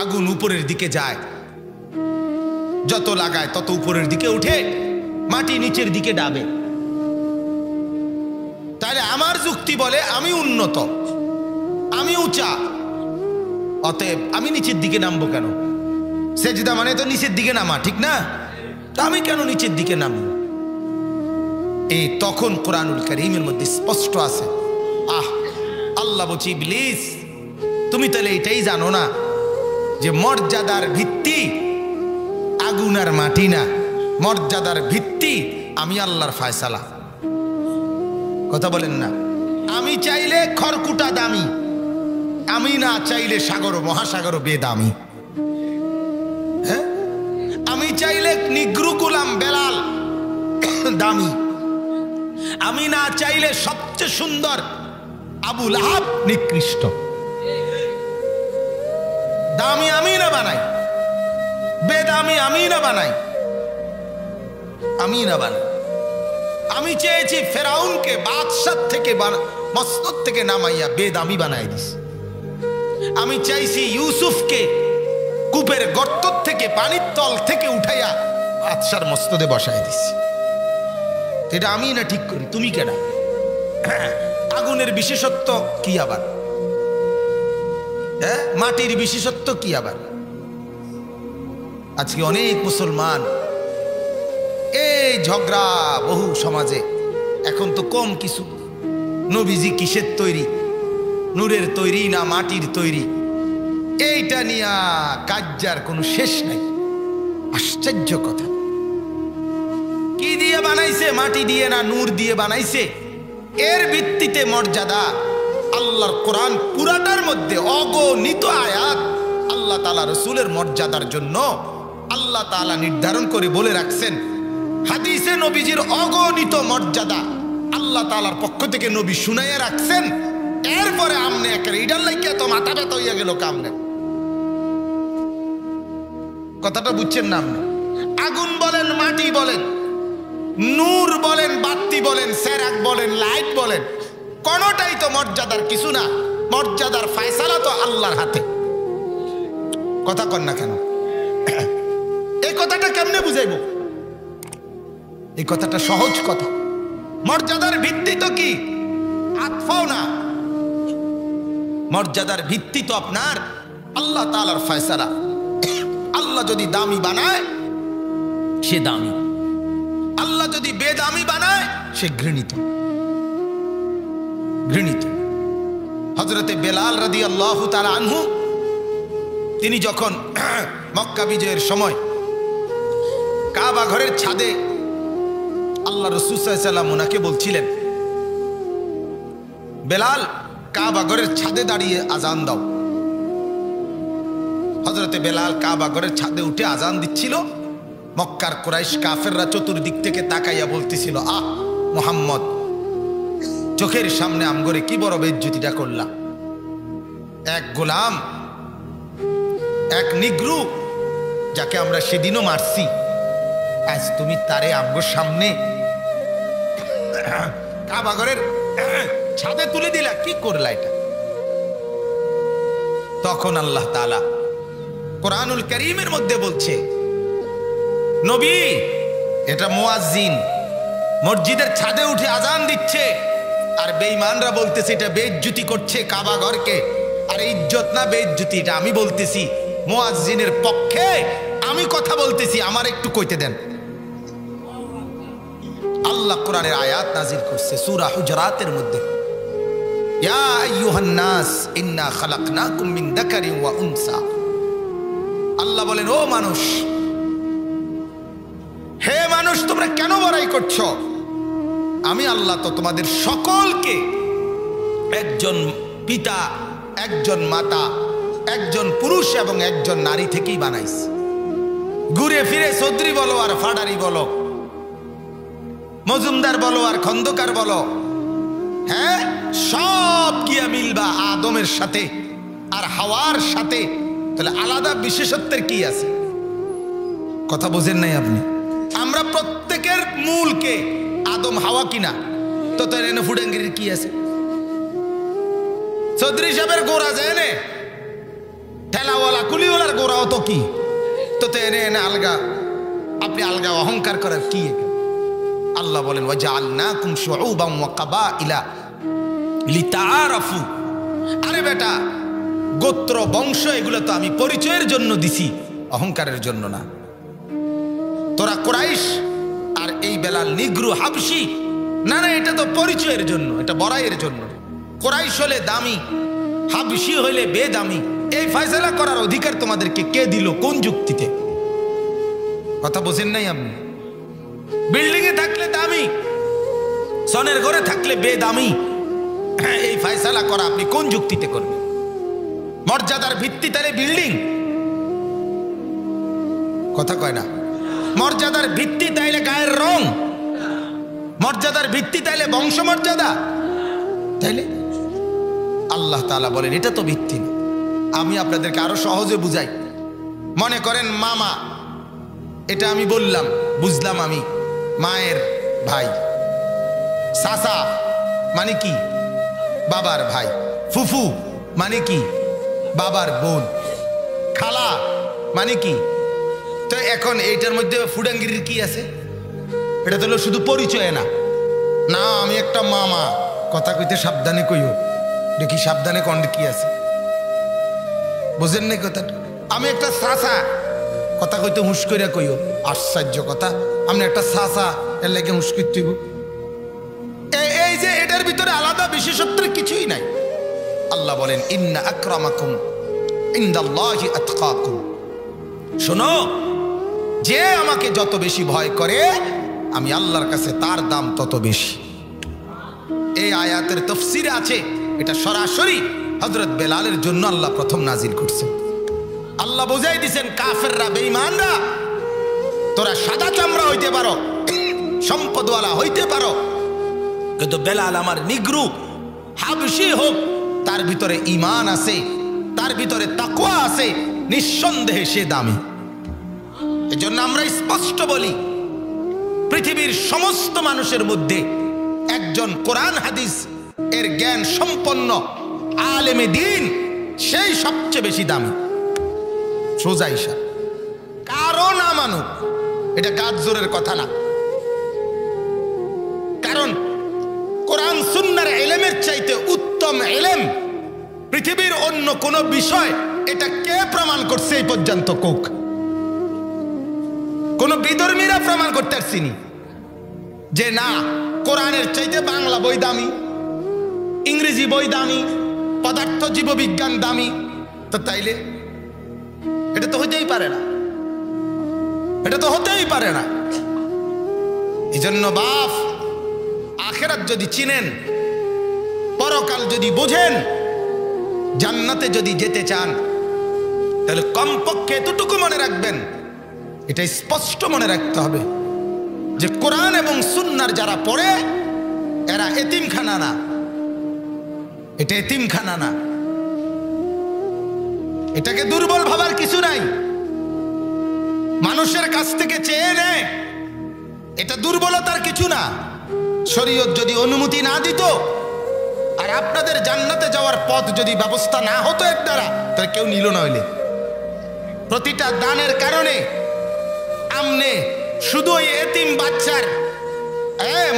আগুন উপরের দিকে যায়, যত লাগায় তত উপরের দিকে উঠে, মাটি নিচের দিকে ডাবে। তাহলে আমার যুক্তি বলে আমি উন্নত, আমি উঁচা, অতএব আমি নিচের দিকে নামবো কেন? সেজদা মানে তো নিচের দিকে নামা, ঠিক না? তা আমি কেন নিচের দিকে নামবো? এই তখন কোরআনুল কারীমের মধ্যে স্পষ্ট আছে। আল্লাহ বলছি ইবলিস, তুমি তাহলে এটাই জানো না যে মর্যাদার ভিত্তি আগুন আর মাটি না, মর্যাদার ভিত্তি আমি আল্লাহর ফয়সালা। কথা বলেন না? আমি চাইলে খড়কুটা দামি, আমি না চাইলে সাগর মহাসাগর বেদামি। হ্যাঁ, আমি চাইলে নিগ্রু গোলাম বেলাল দামি, আমি না চাইলে সবচেয়ে সুন্দর আবু লাহাব নিকৃষ্ট। দামি আমি না বানাই, বেদামি আমি না বানাই, আমি না বানাই। আমি চেয়েছি ফেরাউনকে বাদশাহ থেকে মসনদ থেকে নামাইয়া বেদামি বানাই দিস। আমি চাইছি ইউসুফকে কূপের গর্ত থেকে, পানির তল থেকে উঠাইয়া বাদশার মসনদে বসাই দিস। এটা আমি না ঠিক করি, তুমি কেন? আগুনের বিশেষত্ব কি আবার? হ্যাঁ, মাটির বিশেষত্ব কি আবার? আজকে অনেক মুসলমান এই ঝগড়া বহু সমাজে। এখন তো কম কিছু, নবীজি কিসের তৈরি, নূরের তৈরি না মাটির তৈরি, এইটা নিয়ে কাজ্জার কোনো শেষ নাই। আশ্চর্য কথা, কি দিয়ে বানাইছে, মাটি দিয়ে না নূর দিয়ে বানাইছে, এর ভিত্তিতে মর্যাদা। আল্লাহর কোরআন পুরাটার মধ্যে অগণিত আয়াত আল্লাহ তাআলা রাসূলের মর্যাদার জন্য আল্লাহ তাআলা নির্ধারণ করে বলে রাখছেন। হাদিসে নবীজির অগণিত মর্যাদা আল্লাহ তাআলার পক্ষ থেকে নবী শুনাইয়া রাখছেন। এরপরে আমনে একের ইডার লাইকে তো মাথা ব্যথা হইয়া গেল কামনে। কথাটা বুঝছেন না আপনি? আগুন বলেন, মাটি বলেন, নূর বলেন, বাতি বলেন, সেরাক বলেন, লাইট বলেন, কোনটাই তো মর্যাদার কিছু না। মর্যাদার ফয়সালা তো আল্লাহর হাতে। কথা কন না কেন? এই কথাটা কেমনে বুঝাইব? এই কথাটা সহজ কথা। মর্যাদার ভিত্তি তো কি আতফাও না, মর্যাদার ভিত্তি তো আপনার আল্লাহ তাআলার ফয়সালা। আল্লাহ যদি দামি বানায় সে দামি, আল্লাহ যদি বেদামি বানায় সে ঘৃণিত। ঘৃণিত। হযরতে বেলাল রাদিয়াল্লাহু তাআলা আনহু তিনি যখন মক্কা বিজয়ের সময় কাবা ঘরের ছাদে আল্লাহ রাসূল সাল্লাল্লাহু আলাইহি ওয়াসাল্লাম ওনাকে বলছিলেন, বেলাল কাবা ঘরের ছাদে দাঁড়িয়ে আজান দাও। হযরতে বেলাল কাবা ঘরের ছাদে উঠে আজান দিচ্ছিল। মক্কার কুরাইশ কাফেররা চতুর্দিক থেকে তাকাইয়া বলতেছিল, আহ মুহাম্মদ, চোখের সামনে আমগরে কি বড় বেইজ্জতিটা করলাম। এক গোলাম, এক নিগ্রু, যাকে আমরা সেদিনও মারছি, আজ তুমি তারে আমগোর সামনে কাবা ঘরের ছাদে তুলে দিলা, কি করলা এটা? তখন আল্লাহ তাআলা কোরআনুল কারীমের মধ্যে বলছে, নবী, এটা মুয়াজ্জিন মসজিদের ছাদে উঠে আজান দিচ্ছে, আর বেঈমানরা বলতেছে এটা বেইজ্জতি করছে কাবা ঘরকে। আর ইজ্জত না বেইজ্জতি, এটা আমি বলতেছি, মুয়াজ্জিনের পক্ষে আমি কথা বলতেছি, আমার একটু কইতে দেন। আল্লাহ কোরআনের আয়াত নাজিল করছে সূরা হুজরাতের মধ্যে, ইয়া আইয়ুহান নাস ইন্না খালাকনাকুম মিন যাকারিন ওয়া উনসা। আল্লাহ বলেন, ও মানুষ, হে মানুষ, তোমরা কেন বড়াই করছো? আমি আল্লাহ তো তোমাদের সকলকে একজন পিতা, একজন মাতা, একজন পুরুষ এবং একজন নারী থেকেই বানাইছি। ঘুরে ফিরে চৌধুরী বলো আর ফাডারি বলো, মজুমদার বলো আর খন্দকার বলো, হ্যাঁ, সব গিয়া মিলবা আদমের সাথে আর হাওয়ার সাথে। তাহলে আলাদা বিশেষত্বের কি আছে? কথা বোঝেন নাই আপনি? আমরা প্রত্যেকের মূলকে আদম হাওয়া কিনা, তো তার এনে ফুডাঙ্গির কি আছে? চৌধুরী সাহেবের গোড়া যায় নে, ঠেলাওয়ালা কুলিওয়ালার গোড়াও তো কি, তো এনে এনে আলগা, আপনি আলগা অহংকার করার কি? আল্লাহ বলেন, ওয়াজআলনাকুম শুউবান ওয়া কাবাইলা লিতাআরাফু। আরে বেটা, গোত্র বংশ এগুলো তো আমি পরিচয়ের জন্য দিছি, অহংকারের জন্য না। তোরা কুরাইশ আর এই বেলাল নিগ্রু হাবশি, না না, এটা তো পরিচয়ের জন্য, এটা বড়াইয়ের জন্য। কুরাইশ হলে দামি, হাবশি হলে বেদামি, এই ফয়সালা করার অধিকার তোমাদেরকে কে দিল? কোন যুক্তিতে? কথা বোঝেন নাই আপনি? বিল্ডিং এ থাকলে দামি, সনের ঘরে থাকলে বেদামি, এই ফয়সালা করা আপনি কোন যুক্তিতে করবেন? মর্যাদার ভিত্তি তাহলে বিল্ডিং? কথা কয় না। মর্যাদার ভিত্তি তাইলে গায়ের রং, মর্যাদার ভিত্তি তাইলে বংশমর্যাদা, তাইলে আল্লাহ তাআলা বলেন এটা তো ভিত্তি না। আমি আপনাদেরকে আরো সহজে বুঝাই। মনে করেন মামা, এটা আমি বললাম, বুঝলাম আমি, মায়ের ভাই। চাচা মানে কি? বাবার ভাই। ফুফু মানে কি? বাবার বোন। খালা মানে কি? তো এখন এইটার মধ্যে ফুডাঙ্গিরির কি আছে? এটা তো শুধু পরিচয় না। না, আমি একটা মামা, কথা কইতে সাবধানে কইও, দেখি সাবধানে কন্ড কি আছে, বুঝেন নাই কথাটা? আমি একটা চাচা, কথা কইতে হুঁশ কইরা কইও। আশ্চর্য কথা, আমি একটা চাচা, এর লাগে হুঁশ করতে হইব? এই যে এটার ভিতরে আলাদা বিশেষত্ব কিছুই নাই। আল্লাহ বলেন ইন্না আকরামাকুম ইনদাল্লাহি আতকাকুম। শোনো, যে আমাকে যত বেশি ভয় করে আমি আল্লাহর কাছে তার দাম তত বেশি। এই আয়াতের তাফসীরে আছে, এটা সরাসরি হযরত বেলালের জন্য আল্লাহ প্রথম নাজিল করছেন। আল্লাহ বোঝাই দিয়েছেন কাফেররা, বেঈমানরা, তোরা সাদা চামড়া হইতে পারো, সম্পদওয়ালা হইতে পারো, কিন্তু বেলাল আমার নিগ্রু হাবশী হোক, তার ভিতরে ঈমান আছে, তার ভিতরে তাকওয়া আছে, নিঃসন্দেহে সে দামি। এজন্য আমরা স্পষ্ট বলি, পৃথিবীর সমস্ত মানুষের মধ্যে একজন কোরআন হাদিস এর জ্ঞান সম্পন্ন আলেমে দ্বীন, সেই সবচেয়ে বেশি দামি। সোজা হিসাব, কারো না মানুক, এটা গাছ জোরের কথা না। কারণ কোরআন সুন্নাহর ইলমের চাইতে উত্তম ইলম পৃথিবীর অন্য কোন বিষয়, এটা কে প্রমাণ করছে এই পর্যন্ত? কোক কোন বিধর্মীরা প্রমাণ করতে পারছিনি যে না কোরআনের চাইতে বাংলা বই দামি, ইংরেজি বই দামি, পদার্থ জীববিজ্ঞান দামি। তো তাইলে এটা তো হতেই পারে না, এটা তো হতেই পারে না। এই জন্য বাপ, আখিরাত যদি চিনেন, পরকাল যদি বোঝেন, জান্নাতে যদি যেতে চান, তাহলে কমপক্ষে এতটুকু মনে রাখবেন, এটা স্পষ্ট মনে রাখতে হবে যে কোরআন এবং সুন্নাহর যারা পড়ে এরা এতিমখানা না, এটা এতিমখানা না। এটাকে দুর্বল ভাবার কিছু নাই, মানুষের কাছ থেকে চেয়ে নেয়, এটা দুর্বলতার কিছু না। শরীয়ত যদি অনুমতি না দিত আর আপনাদের জান্নাতে যাওয়ার পথ যদি ব্যবস্থা না হতো এর দ্বারা, তাহলে কেউ নিল না। হইলে প্রতিটা দানের কারণে আমনে শুধু ওই এতিম বাচ্চার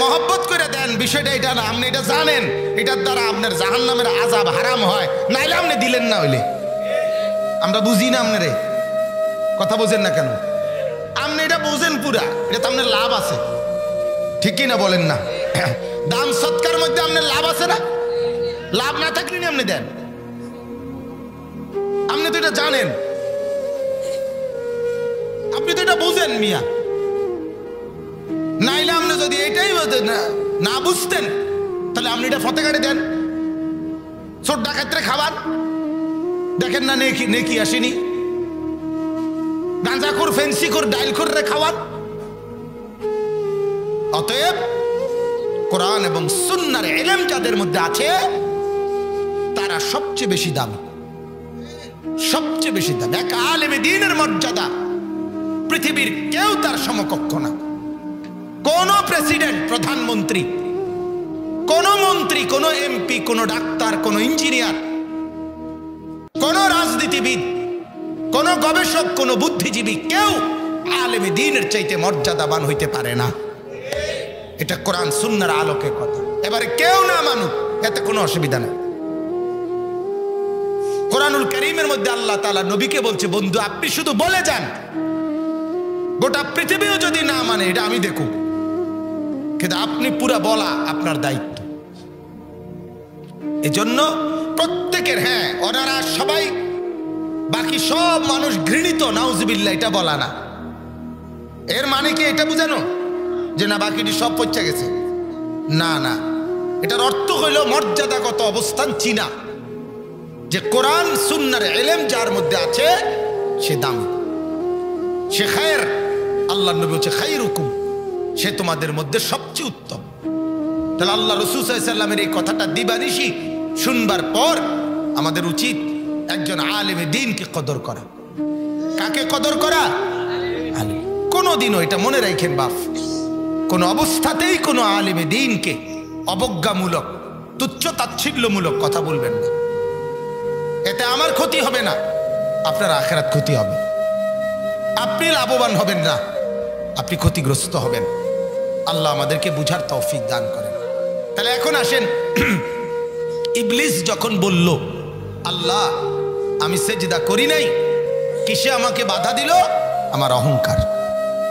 মহব্বত করে দেন, বিষয়টা এটা না। আপনি এটা জানেন এটার দ্বারা আপনার জাহান্নামের আযাব হারাম হয়, নাইলে আপনি দিলেন না। হইলে আমরা বুঝি না, আপনারে কথা বোঝেন না কেন? আপনি এটা বোঝেন পুরা, এটা তো আপনার লাভ আছে, ঠিকই না বলেন না? দান সৎকার মধ্যে আপনার লাভ আছে না? লাভ না থাকলে আপনি দেন, আপনি তো এটা জানেন, আপনি তো এটা বুঝেন মিয়া। নাইলে আপনি যদি এটাই না বুঝতেন, তাহলে আপনি এটা ফতে কাটে দেন। ছোট ডাকাতরে খাবার দেখেন না, নেকি আসেনি? গাঁজাখোর, ফেন্সিখোর, ডাইলখোররে খাওয়ান। অতএব কোরআন এবং সুন্নাহর ইলম যাদের মধ্যে আছে তারা সবচেয়ে বেশি দামি, সবচেয়ে বেশি দামি। এক আলেমে দ্বীনের মর্যাদা পৃথিবীর কেউ তার সমকক্ষ না। কোন প্রেসিডেন্ট, প্রধানমন্ত্রী, কোন মন্ত্রী, কোন এমপি, কোন ডাক্তার, কোন ইঞ্জিনিয়ার, কোন রাজনীতিবিদ, কোন গবেষক, কোন বুদ্ধিজীবী, কেউ আলেমে দ্বীনের চাইতে মর্যাদাবান হইতে পারে না। এটা কোরআন সুন্নাহর আলোকে কথা। এবারে কেউ না মানুক, এতে কোনো অসুবিধা নেই। কোরআনুল কারীমের মধ্যে আল্লাহ তাআলা নবীকে বলছে, বন্ধু আপনি শুধু বলে যান, গোটা পৃথিবীও যদি না মানে এটা আমি দেখুক, কিন্তু আপনি পুরা বলা আপনার দায়িত্ব। এজন্য প্রত্যেকের, হ্যাঁ ওনারা সবাই, বাকি সব মানুষ ঘৃণিত, নাউজুবিল্লাহ, এটা বলা না। এর মানে কি এটা বুঝানো যে না বাকিটি সব পচা গেছে? না না, এটার অর্থ হইল মর্যাদাগত অবস্থান চিনা, যে কোরআন সুন্নাহর ইলম যার মধ্যে আছে সে দামি, সে খায়ের। আল্লাহ নবী বলছে খায়রুকুম, সে তোমাদের মধ্যে সবচেয়ে উত্তম। তাহলে আল্লাহ রাসূল সাল্লাল্লাহু আলাইহি ওয়াসাল্লামের এই কথাটা দিবানিশি শুনবার পর আমাদের উচিত একজন আলেমে দ্বীনকে কদর করা। কাকে কদর করা? আলেম। কোনদিনও এটা মনে রাখেন বাপ, কোন অবস্থাতেই কোনো আলেমে দ্বীনকে অবজ্ঞামূলক, তুচ্ছ তাচ্ছিল্যমূলক কথা বলবেন না। এতে আমার ক্ষতি হবে না, আপনার আখিরাত ক্ষতি হবে। আপনি লাভবান হবেন না, আপনি ক্ষতিগ্রস্ত হবেন। আল্লাহ আমাদেরকে বুঝার তৌফিক দান করেন। তাহলে এখন আসেন, ইবলিস যখন বলল আল্লাহ আমি সেজদা করি নাই, কিসে আমাকে বাধা দিল? আমার অহংকার।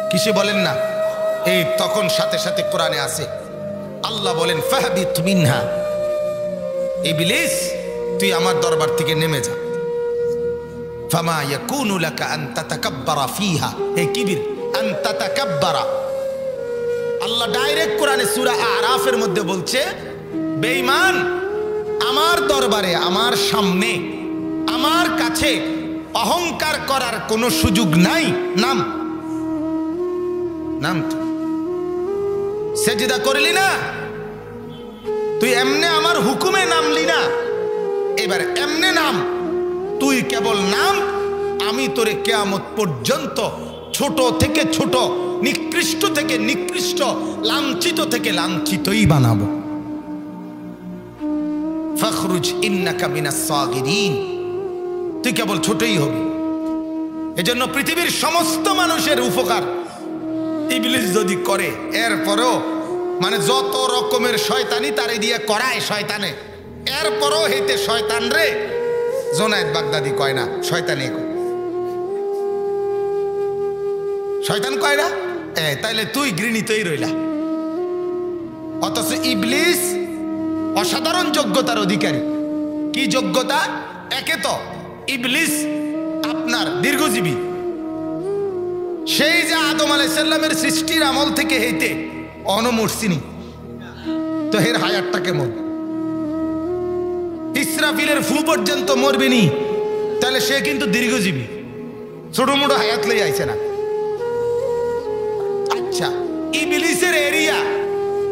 কিসে বলেন না? এই তখন সাথে সাথে কোরআনে আছে, আল্লাহ বলেন ফাহবিত মিনহা, ইবলিস তুই আমার দরবার থেকে নেমে যা। ফামা ইয়াকুনু লাকা আন তাতাকাব্বারা ফিহা, হে কিবির, আন তাতাকাব্বারা। আল্লাহ ডাইরেক্ট কোরআনে সূরা আরাফের মধ্যে বলছে, বেঈমান আমার দরবারে, আমার সামনে, আমার কাছে অহংকার করার কোনো সুযোগ নাই। নাম নাম সেজদা করলি না তুই, এমনে আমার হুকুমে নামলি না, এবার এমনে নাম, তুই কেবল নাম, আমি তোরে কিয়ামত পর্যন্ত ছোট থেকে ছোট, নিকৃষ্ট থেকে নিকৃষ্ট, লাঞ্ছিত থেকে লাঞ্ছিতই বানাবো। ফখরুজ ইন্নাকা মিনাস সাগিরিন, তুই কেবল ছোটই হবি। এজন্য পৃথিবীর সমস্ত মানুষের উপকার ইবলিস যদি করে, এরপরেও মানে যত রকমের শয়তানি তারে দিয়ে করায় শয়তানে, এরপরও হইতে শয়তান রে জোনায়েদ বাগদাদি কয় না, শয়তানি কয়। শয়তান কয় না, তাইলে তুই ঘৃণিতই রইলা। অথচ ইবলিস অসাধারণ যোগ্যতার অধিকারী। কি যোগ্যতা? একে তো ইবলিস আপনার দীর্ঘজীবী, সেই যে আদম আলাইহিস সালামের সৃষ্টির আমল থেকে হইতে অনমর্সিনী, তো এর হায়াতটা কেমন? ইসরাফিলের ফু পর্যন্ত মরবেনি, তাহলে সে কিন্তু দীর্ঘজীবী, ছোট মোটো হায়াত লই আইছে না। আচ্ছা, ইবলিসের এরিয়া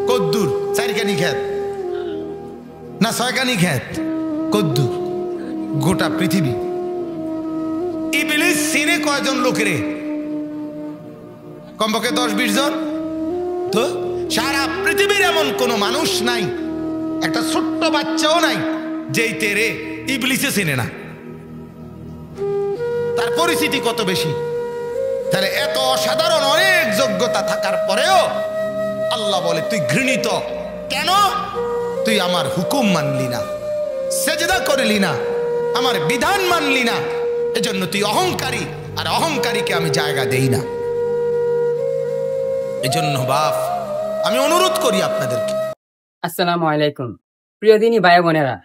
কদ্দুর? 4 কানি খেত না 6 কানি খেত? কদ্দুর? গোটা পৃথিবী। ইবলিস চিনে কয়জন লোকেরে? কমপক্ষে 10-20 জন। তো সারা পৃথিবীর এমন কোন মানুষ নাই, একটা ছোট্ট বাচ্চাও নাই যেই তেরে ইবলিসে চিনে না। তার পরিচিতি কত বেশি। তাহলে এত অসাধারণ অনেক যোগ্যতা থাকার পরেও আল্লাহ বলে তুই ঘৃণিত কেন? তুই আমার হুকুম মানলি না, সেজদা করলি না, আমার বিধান মানলি না, এজন্য তুই অহংকারী, আর অহংকারীকে আমি জায়গা দেই না। এজন্য বাপ আমি অনুরোধ করি আপনাদেরকে। আসসালামু আলাইকুম প্রিয় দিনী ভাই বোনেরা,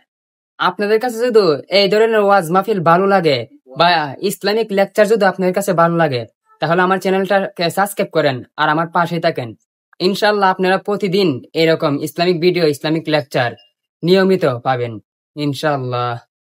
আপনাদের কাছে যদি এই ধরনের ওয়াজ মাহফিল ভালো লাগে বা ইসলামিক লেকচার যদি আপনাদের কাছে ভালো লাগে, তাহলে আমার চ্যানেলটাকে সাবস্ক্রাইব করেন আর আমার পাশে থাকেন। ইনশাল্লাহ আপনারা প্রতিদিন এরকম ইসলামিক ভিডিও, ইসলামিক লেকচার নিয়মিত পাবেন ইনশাল্লাহ।